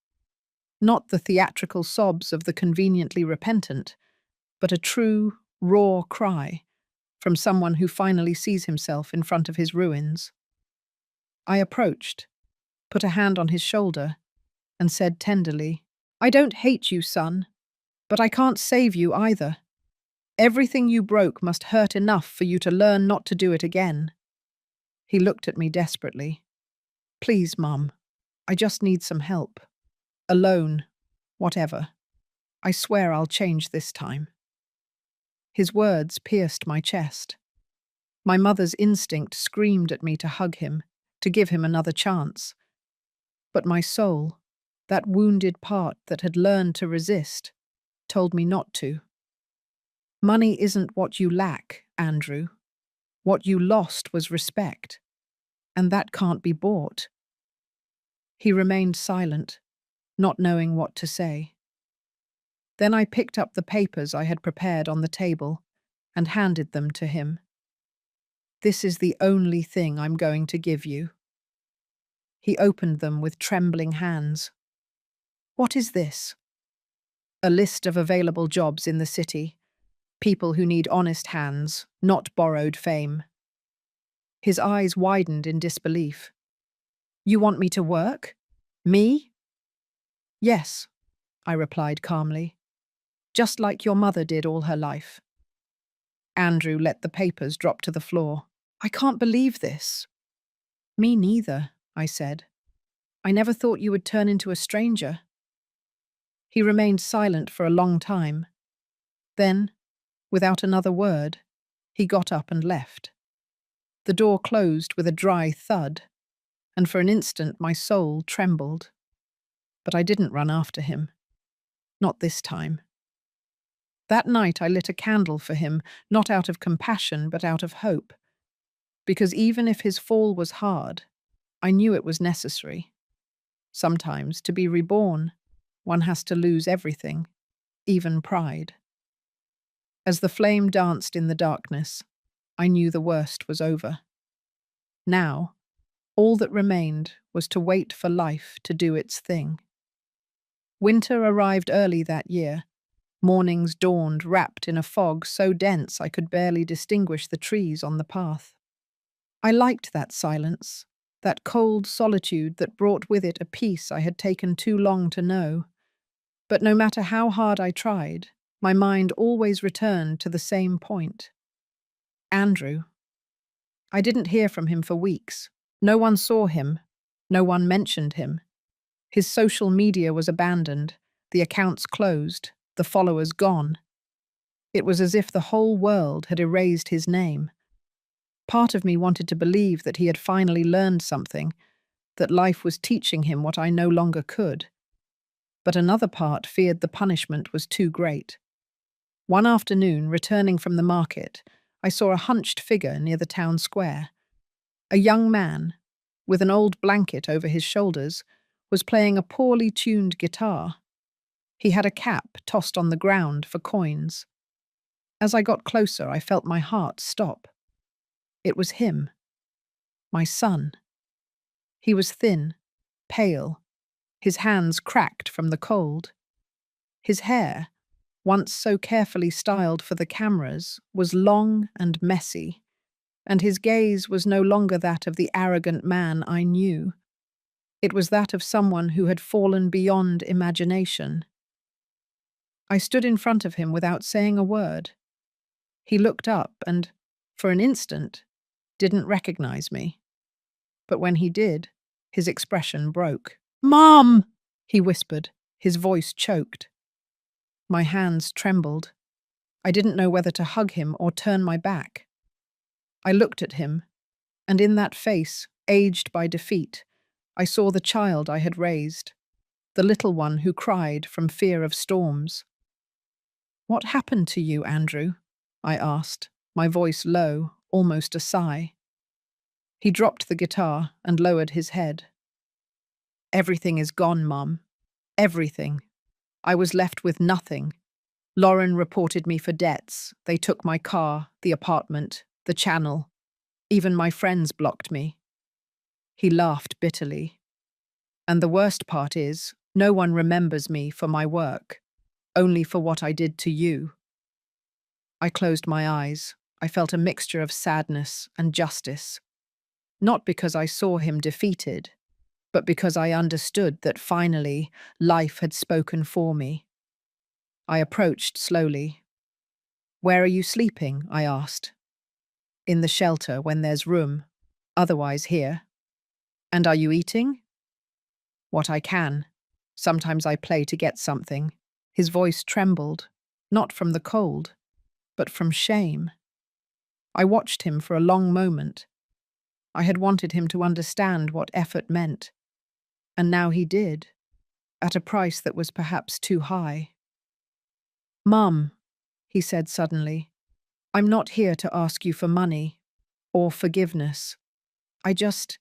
Not the theatrical sobs of the conveniently repentant, but a true, raw cry from someone who finally sees himself in front of his ruins. I approached, put a hand on his shoulder, and said tenderly, "I don't hate you, son, but I can't save you either. Everything you broke must hurt enough for you to learn not to do it again." He looked at me desperately. "Please, Mum, I just need some help. A loan, whatever. I swear I'll change this time." His words pierced my chest. My mother's instinct screamed at me to hug him, to give him another chance. But my soul, that wounded part that had learned to resist, told me not to. "Money isn't what you lack, Andrew. What you lost was respect, and that can't be bought." He remained silent, not knowing what to say. Then I picked up the papers I had prepared on the table and handed them to him. "This is the only thing I'm going to give you." He opened them with trembling hands. "What is this?" "A list of available jobs in the city. People who need honest hands, not borrowed fame. His eyes widened in disbelief. You want me to work? Me? Yes, I replied calmly. Just like your mother did all her life. Andrew let the papers drop to the floor. I can't believe this. Me neither, I said. I never thought you would turn into a stranger. He remained silent for a long time. Then, without another word, he got up and left. The door closed with a dry thud, and for an instant my soul trembled. But I didn't run after him. Not this time. That night I lit a candle for him, not out of compassion but out of hope. Because even if his fall was hard, I knew it was necessary. Sometimes, to be reborn, one has to lose everything, even pride. As the flame danced in the darkness, I knew the worst was over. Now, all that remained was to wait for life to do its thing. Winter arrived early that year. Mornings dawned wrapped in a fog so dense I could barely distinguish the trees on the path. I liked that silence, that cold solitude that brought with it a peace I had taken too long to know. But no matter how hard I tried, my mind always returned to the same point. Andrew. I didn't hear from him for weeks. No one saw him. No one mentioned him. His social media was abandoned, the accounts closed, the followers gone. It was as if the whole world had erased his name. Part of me wanted to believe that he had finally learned something, that life was teaching him what I no longer could. But another part feared the punishment was too great. One afternoon, returning from the market, I saw a hunched figure near the town square. A young man, with an old blanket over his shoulders, was playing a poorly tuned guitar. He had a cap tossed on the ground for coins. As I got closer, I felt my heart stop. It was him. My son. He was thin, pale, his hands cracked from the cold. His hair, once so carefully styled for the cameras, was long and messy, and his gaze was no longer that of the arrogant man I knew. It was that of someone who had fallen beyond imagination. I stood in front of him without saying a word. He looked up and, for an instant, didn't recognize me. But when he did, his expression broke. "Mom!" he whispered, his voice choked. My hands trembled. I didn't know whether to hug him or turn my back. I looked at him, and in that face, aged by defeat, I saw the child I had raised, the little one who cried from fear of storms. "What happened to you, Andrew?" I asked, my voice low, almost a sigh. He dropped the guitar and lowered his head. "Everything is gone, Mum. Everything. I was left with nothing. Lauren reported me for debts. They took my car, the apartment, the channel. Even my friends blocked me." He laughed bitterly. "And the worst part is, no one remembers me for my work, only for what I did to you." I closed my eyes. I felt a mixture of sadness and justice. Not because I saw him defeated, but because I understood that finally life had spoken for me. I approached slowly. "Where are you sleeping?" I asked. "In the shelter when there's room, otherwise here." "And are you eating?" "What I can. Sometimes I play to get something." His voice trembled, not from the cold, but from shame. I watched him for a long moment. I had wanted him to understand what effort meant, and now he did, at a price that was perhaps too high. "Mum," he said suddenly, "I'm not here to ask you for money or forgiveness. I just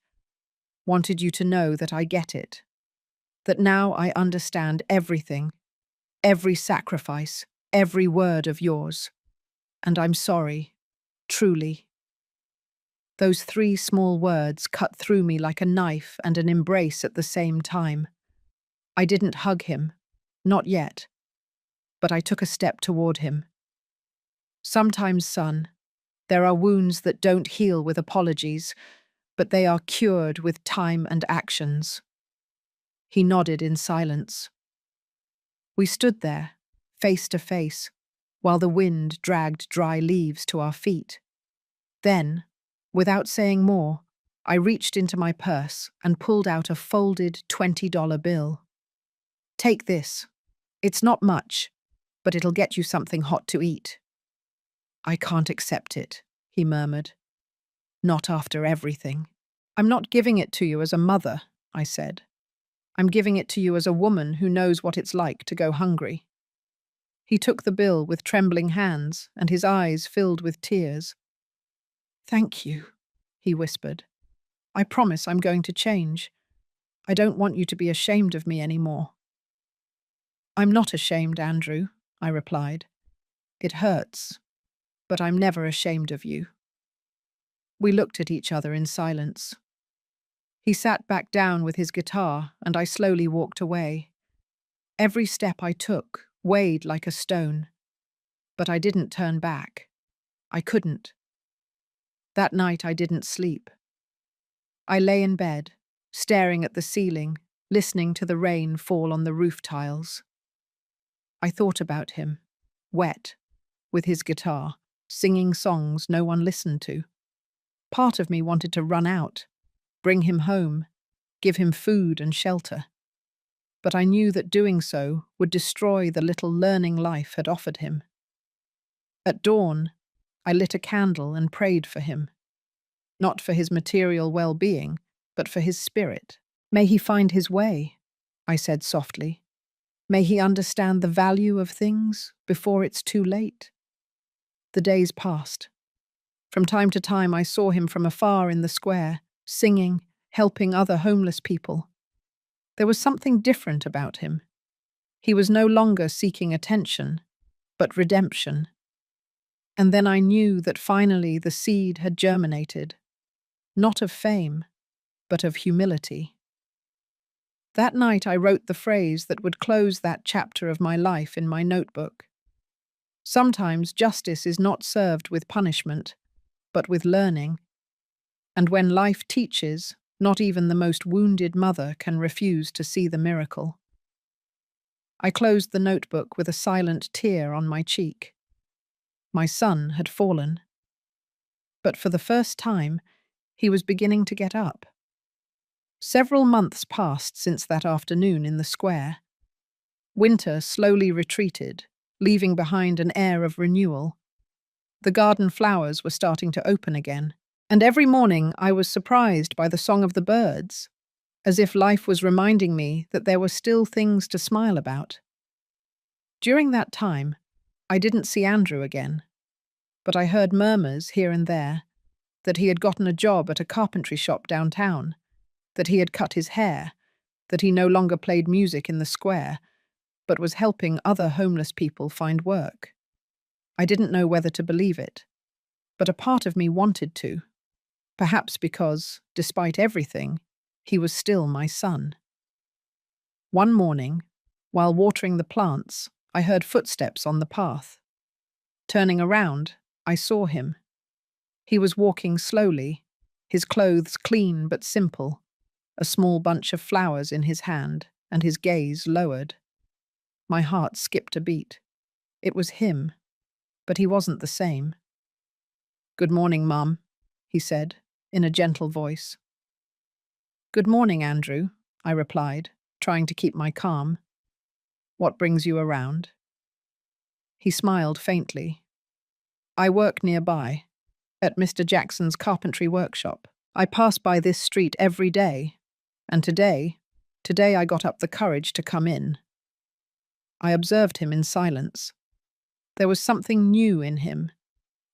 wanted you to know that I get it, that now I understand everything, every sacrifice, every word of yours. And I'm sorry, truly." Those 3 small words cut through me like a knife and an embrace at the same time. I didn't hug him, not yet, but I took a step toward him. Sometimes, son, there are wounds that don't heal with apologies, but they are cured with time and actions. He nodded in silence. We stood there, face to face, while the wind dragged dry leaves to our feet. Then, without saying more, I reached into my purse and pulled out a folded $20 bill. Take this. It's not much, but it'll get you something hot to eat. I can't accept it, he murmured. Not after everything. I'm not giving it to you as a mother, I said. I'm giving it to you as a woman who knows what it's like to go hungry. He took the bill with trembling hands, and his eyes filled with tears. Thank you, he whispered. I promise I'm going to change. I don't want you to be ashamed of me anymore. I'm not ashamed, Andrew, I replied. It hurts, but I'm never ashamed of you. We looked at each other in silence. He sat back down with his guitar, and I slowly walked away. Every step I took weighed like a stone, but I didn't turn back. I couldn't. That night I didn't sleep. I lay in bed, staring at the ceiling, listening to the rain fall on the roof tiles. I thought about him, wet, with his guitar, singing songs no one listened to. Part of me wanted to run out, bring him home, give him food and shelter. But I knew that doing so would destroy the little learning life had offered him. At dawn, I lit a candle and prayed for him. Not for his material well-being, but for his spirit. May he find his way, I said softly. May he understand the value of things before it's too late. The days passed. From time to time I saw him from afar in the square, singing, helping other homeless people. There was something different about him. He was no longer seeking attention, but redemption. And then I knew that finally the seed had germinated, not of fame, but of humility. That night I wrote the phrase that would close that chapter of my life in my notebook. Sometimes justice is not served with punishment, but with learning. And when life teaches, not even the most wounded mother can refuse to see the miracle. I closed the notebook with a silent tear on my cheek. My son had fallen. But for the first time, he was beginning to get up. Several months passed since that afternoon in the square. Winter slowly retreated, leaving behind an air of renewal. The garden flowers were starting to open again, and every morning I was surprised by the song of the birds, as if life was reminding me that there were still things to smile about. During that time, I didn't see Andrew again, but I heard murmurs here and there that he had gotten a job at a carpentry shop downtown, that he had cut his hair, that he no longer played music in the square, but was helping other homeless people find work. I didn't know whether to believe it, but a part of me wanted to, perhaps because, despite everything, he was still my son. One morning, while watering the plants, I heard footsteps on the path. Turning around, I saw him. He was walking slowly, his clothes clean but simple, a small bunch of flowers in his hand, and his gaze lowered. My heart skipped a beat. It was him, but he wasn't the same. "Good morning, Mum," he said, in a gentle voice. "Good morning, Andrew," I replied, trying to keep my calm. "What brings you around?" He smiled faintly. "I work nearby, at Mr. Jackson's carpentry workshop. I pass by this street every day, and today I got up the courage to come in." I observed him in silence. There was something new in him.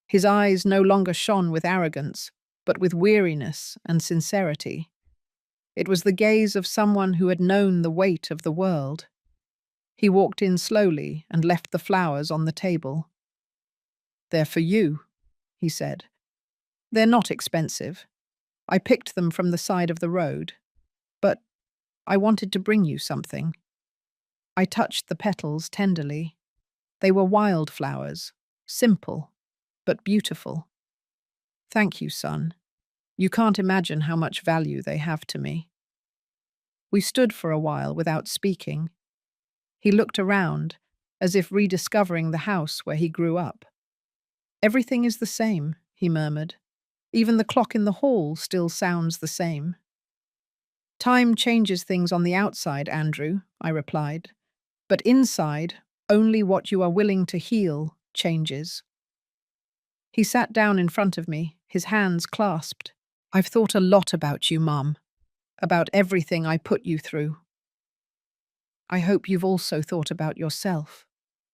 His eyes no longer shone with arrogance, but with weariness and sincerity. It was the gaze of someone who had known the weight of the world. He walked in slowly and left the flowers on the table. "They're for you," he said. "They're not expensive. I picked them from the side of the road. But I wanted to bring you something." I touched the petals tenderly. They were wildflowers, simple but beautiful. Thank you, son. You can't imagine how much value they have to me. We stood for a while without speaking. He looked around, as if rediscovering the house where he grew up. Everything is the same, he murmured. Even the clock in the hall still sounds the same. Time changes things on the outside, Andrew, I replied. But inside, only what you are willing to heal changes. He sat down in front of me, his hands clasped. I've thought a lot about you, Mum, about everything I put you through. I hope you've also thought about yourself,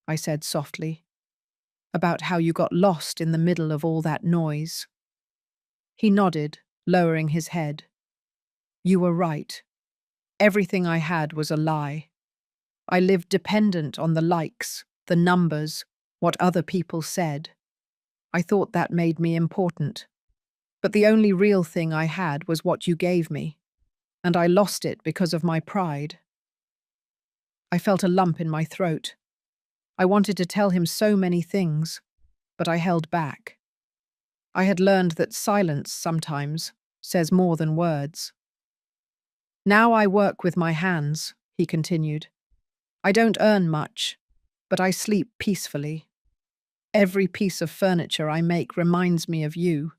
I said softly, about how you got lost in the middle of all that noise. He nodded, lowering his head. You were right. Everything I had was a lie. I lived dependent on the likes, the numbers, what other people said. I thought that made me important. But the only real thing I had was what you gave me, and I lost it because of my pride. I felt a lump in my throat. I wanted to tell him so many things, but I held back. I had learned that silence sometimes says more than words. Now I work with my hands, he continued. I don't earn much, but I sleep peacefully. Every piece of furniture I make reminds me of you,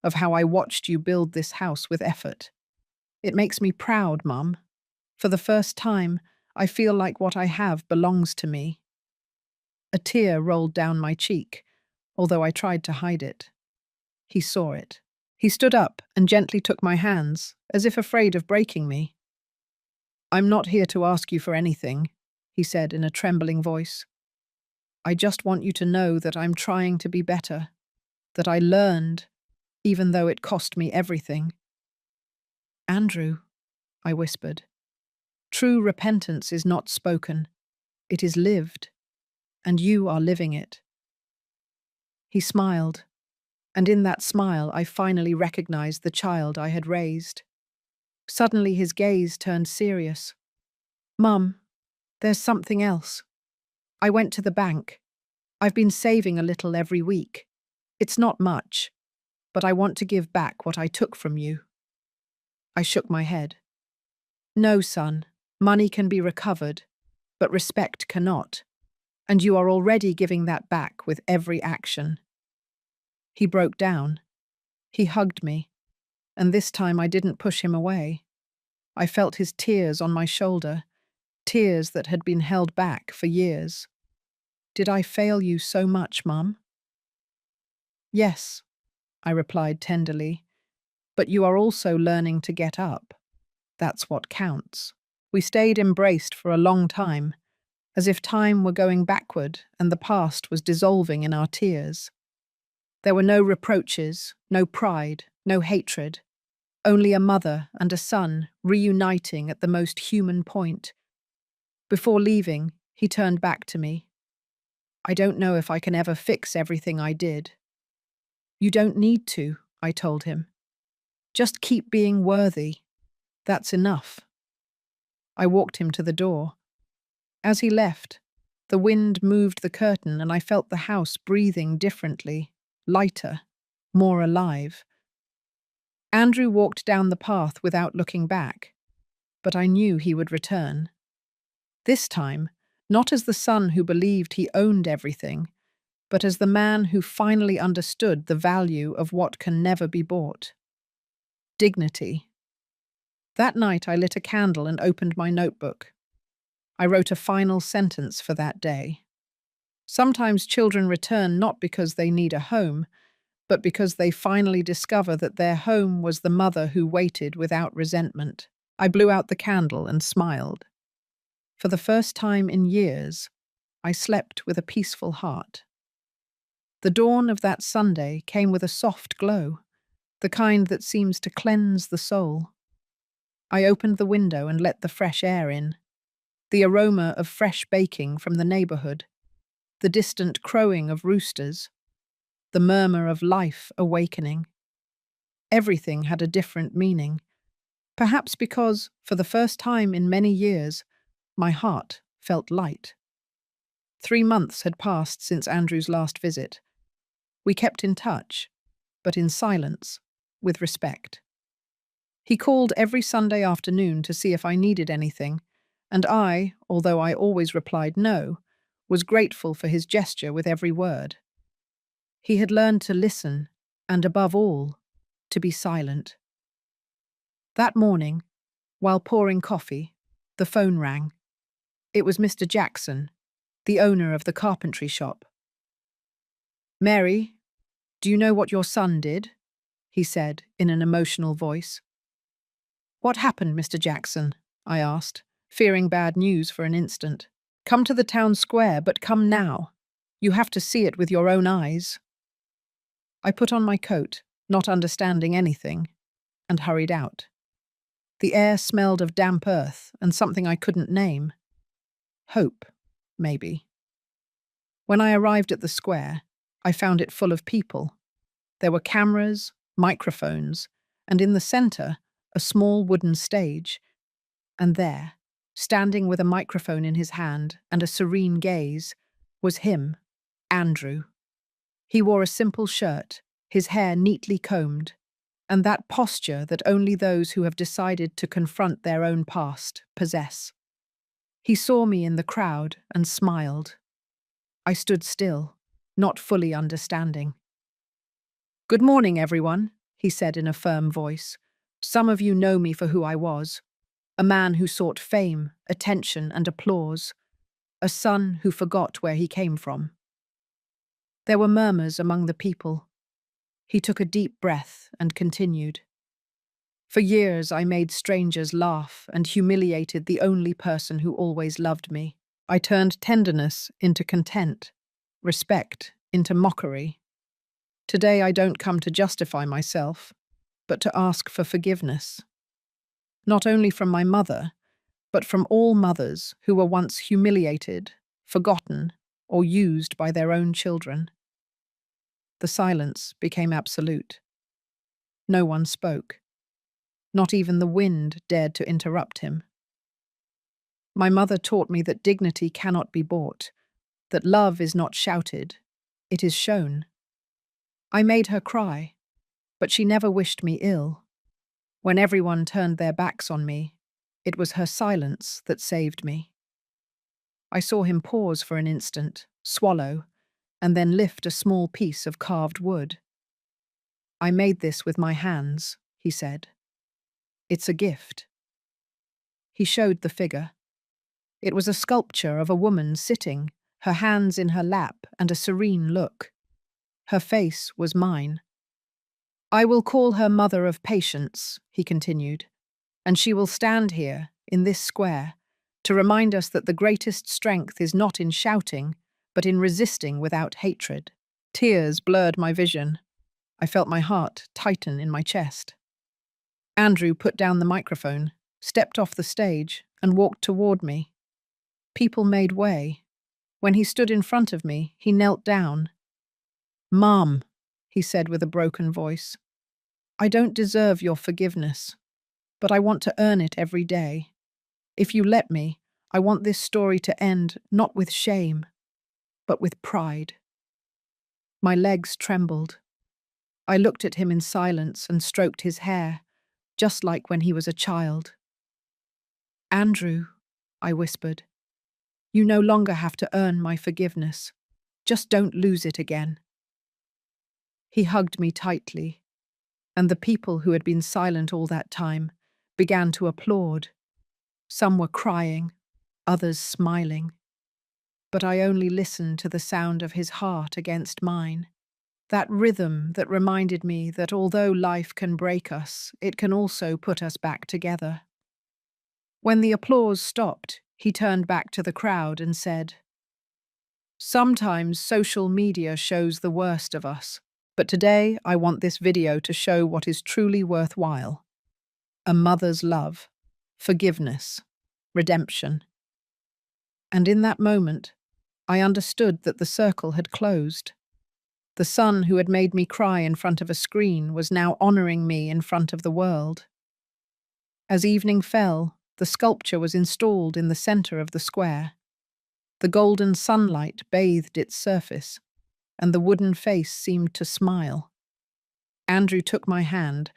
of how I watched you build this house with effort. It makes me proud, Mum. For the first time, I feel like what I have belongs to me. A tear rolled down my cheek, although I tried to hide it. He saw it. He stood up and gently took my hands, as if afraid of breaking me. I'm not here to ask you for anything, he said in a trembling voice. I just want you to know that I'm trying to be better, that I learned, even though it cost me everything. Andrew, I whispered, true repentance is not spoken, it is lived, and you are living it. He smiled, and in that smile I finally recognized the child I had raised. Suddenly his gaze turned serious. Mum, there's something else. I went to the bank. I've been saving a little every week. It's not much, but I want to give back what I took from you. I shook my head. No, son, money can be recovered, but respect cannot, and you are already giving that back with every action. He broke down. He hugged me, and this time I didn't push him away. I felt his tears on my shoulder, tears that had been held back for years. Did I fail you so much, Mum? Yes, I replied tenderly, but you are also learning to get up. That's what counts. We stayed embraced for a long time, as if time were going backward and the past was dissolving in our tears. There were no reproaches, no pride, no hatred, only a mother and a son reuniting at the most human point. Before leaving, he turned back to me. I don't know if I can ever fix everything I did. You don't need to, I told him. Just keep being worthy. That's enough. I walked him to the door. As he left, the wind moved the curtain and I felt the house breathing differently, lighter, more alive. Andrew walked down the path without looking back, but I knew he would return. This time, not as the son who believed he owned everything, but as the man who finally understood the value of what can never be bought. Dignity. That night I lit a candle and opened my notebook. I wrote a final sentence for that day. Sometimes children return not because they need a home, but because they finally discover that their home was the mother who waited without resentment. I blew out the candle and smiled. For the first time in years, I slept with a peaceful heart. The dawn of that Sunday came with a soft glow, the kind that seems to cleanse the soul. I opened the window and let the fresh air in, the aroma of fresh baking from the neighborhood, the distant crowing of roosters, the murmur of life awakening. Everything had a different meaning, perhaps because, for the first time in many years, my heart felt light. 3 months had passed since Andrew's last visit. We kept in touch, but in silence, with respect. He called every Sunday afternoon to see if I needed anything, and I, although I always replied no, was grateful for his gesture with every word. He had learned to listen, and above all, to be silent. That morning, while pouring coffee, the phone rang. It was Mr. Jackson, the owner of the carpentry shop. "Mary, do you know what your son did?" he said in an emotional voice. "What happened, Mr. Jackson?" I asked, fearing bad news for an instant. "Come to the town square, but come now. You have to see it with your own eyes." I put on my coat, not understanding anything, and hurried out. The air smelled of damp earth and something I couldn't name. Hope, maybe. When I arrived at the square, I found it full of people. There were cameras, microphones, and in the center, a small wooden stage. And there, standing with a microphone in his hand and a serene gaze, was him, Andrew. He wore a simple shirt, his hair neatly combed, and that posture that only those who have decided to confront their own past possess. He saw me in the crowd and smiled. I stood still, not fully understanding. "Good morning, everyone," he said in a firm voice. "Some of you know me for who I was. A man who sought fame, attention, and applause. A son who forgot where he came from." There were murmurs among the people. He took a deep breath and continued. "For years I made strangers laugh and humiliated the only person who always loved me. I turned tenderness into contempt, respect into mockery. Today I don't come to justify myself, but to ask for forgiveness. Not only from my mother, but from all mothers who were once humiliated, forgotten, or used by their own children." The silence became absolute. No one spoke. Not even the wind dared to interrupt him. My mother taught me that dignity cannot be bought, that love is not shouted, it is shown. I made her cry, but she never wished me ill. When everyone turned their backs on me, it was her silence that saved me. I saw him pause for an instant, swallow, and then lift a small piece of carved wood. "I made this with my hands," he said. "It's a gift." He showed the figure. It was a sculpture of a woman sitting, her hands in her lap and a serene look. Her face was mine. "I will call her Mother of Patience," he continued, "and she will stand here, in this square, to remind us that the greatest strength is not in shouting, but in resisting without hatred." Tears blurred my vision. I felt my heart tighten in my chest. Andrew put down the microphone, stepped off the stage, and walked toward me. People made way. When he stood in front of me, he knelt down. "Mom," he said with a broken voice, "I don't deserve your forgiveness, but I want to earn it every day. If you let me, I want this story to end not with shame, but with pride." My legs trembled. I looked at him in silence and stroked his hair, just like when he was a child. "Andrew," I whispered, "you no longer have to earn my forgiveness. Just don't lose it again." He hugged me tightly, and the people who had been silent all that time began to applaud. Some were crying, others smiling. But I only listened to the sound of his heart against mine. That rhythm that reminded me that although life can break us, it can also put us back together. When the applause stopped, he turned back to the crowd and said, "Sometimes social media shows the worst of us, but today I want this video to show what is truly worthwhile. A mother's love, forgiveness, redemption." And in that moment, I understood that the circle had closed. The son who had made me cry in front of a screen was now honoring me in front of the world. As evening fell, the sculpture was installed in the center of the square. The golden sunlight bathed its surface, and the wooden face seemed to smile. Andrew took my hand,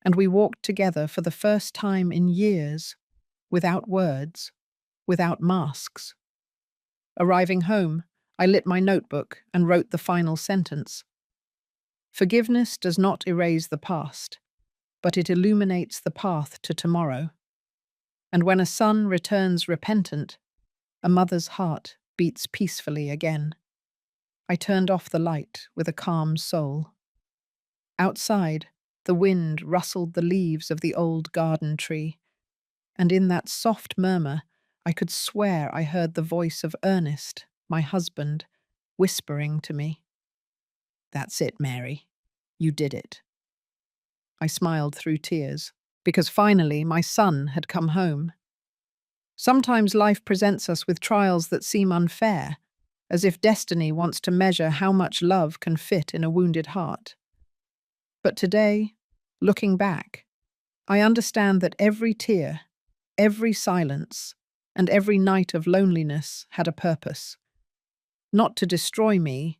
and we walked together for the first time in years, without words, without masks. Arriving home, I lit my notebook and wrote the final sentence. Forgiveness does not erase the past, but it illuminates the path to tomorrow. And when a son returns repentant, a mother's heart beats peacefully again. I turned off the light with a calm soul. Outside, the wind rustled the leaves of the old garden tree, and in that soft murmur, I could swear I heard the voice of Ernest, my husband, whispering to me, "That's it, Mary. You did it." I smiled through tears, because finally my son had come home. Sometimes life presents us with trials that seem unfair, as if destiny wants to measure how much love can fit in a wounded heart. But today, looking back, I understand that every tear, every silence, and every night of loneliness had a purpose. Not to destroy me,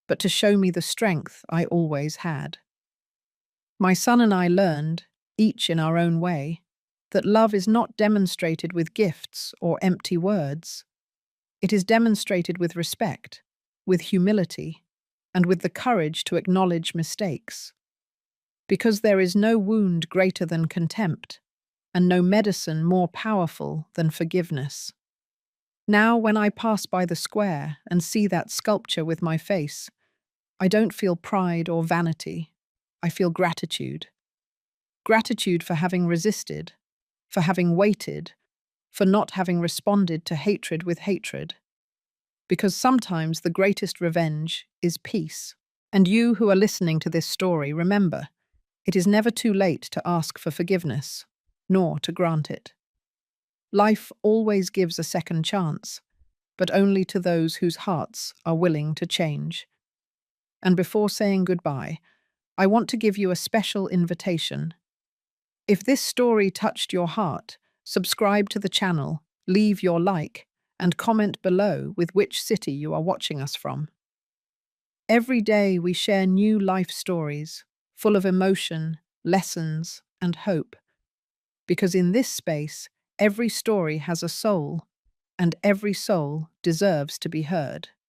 but to show me the strength I always had. My son and I learned, each in our own way, that love is not demonstrated with gifts or empty words. It is demonstrated with respect, with humility, and with the courage to acknowledge mistakes. Because there is no wound greater than contempt, and no medicine more powerful than forgiveness. Now, when I pass by the square and see that sculpture with my face, I don't feel pride or vanity. I feel gratitude. Gratitude for having resisted, for having waited, for not having responded to hatred with hatred. Because sometimes the greatest revenge is peace. And you who are listening to this story, remember, it is never too late to ask for forgiveness, nor to grant it. Life always gives a second chance, but only to those whose hearts are willing to change. And before saying goodbye, I want to give you a special invitation. If this story touched your heart, subscribe to the channel, leave your like, and comment below with which city you are watching us from. Every day we share new life stories, full of emotion, lessons, and hope. Because in this space, every story has a soul, and every soul deserves to be heard.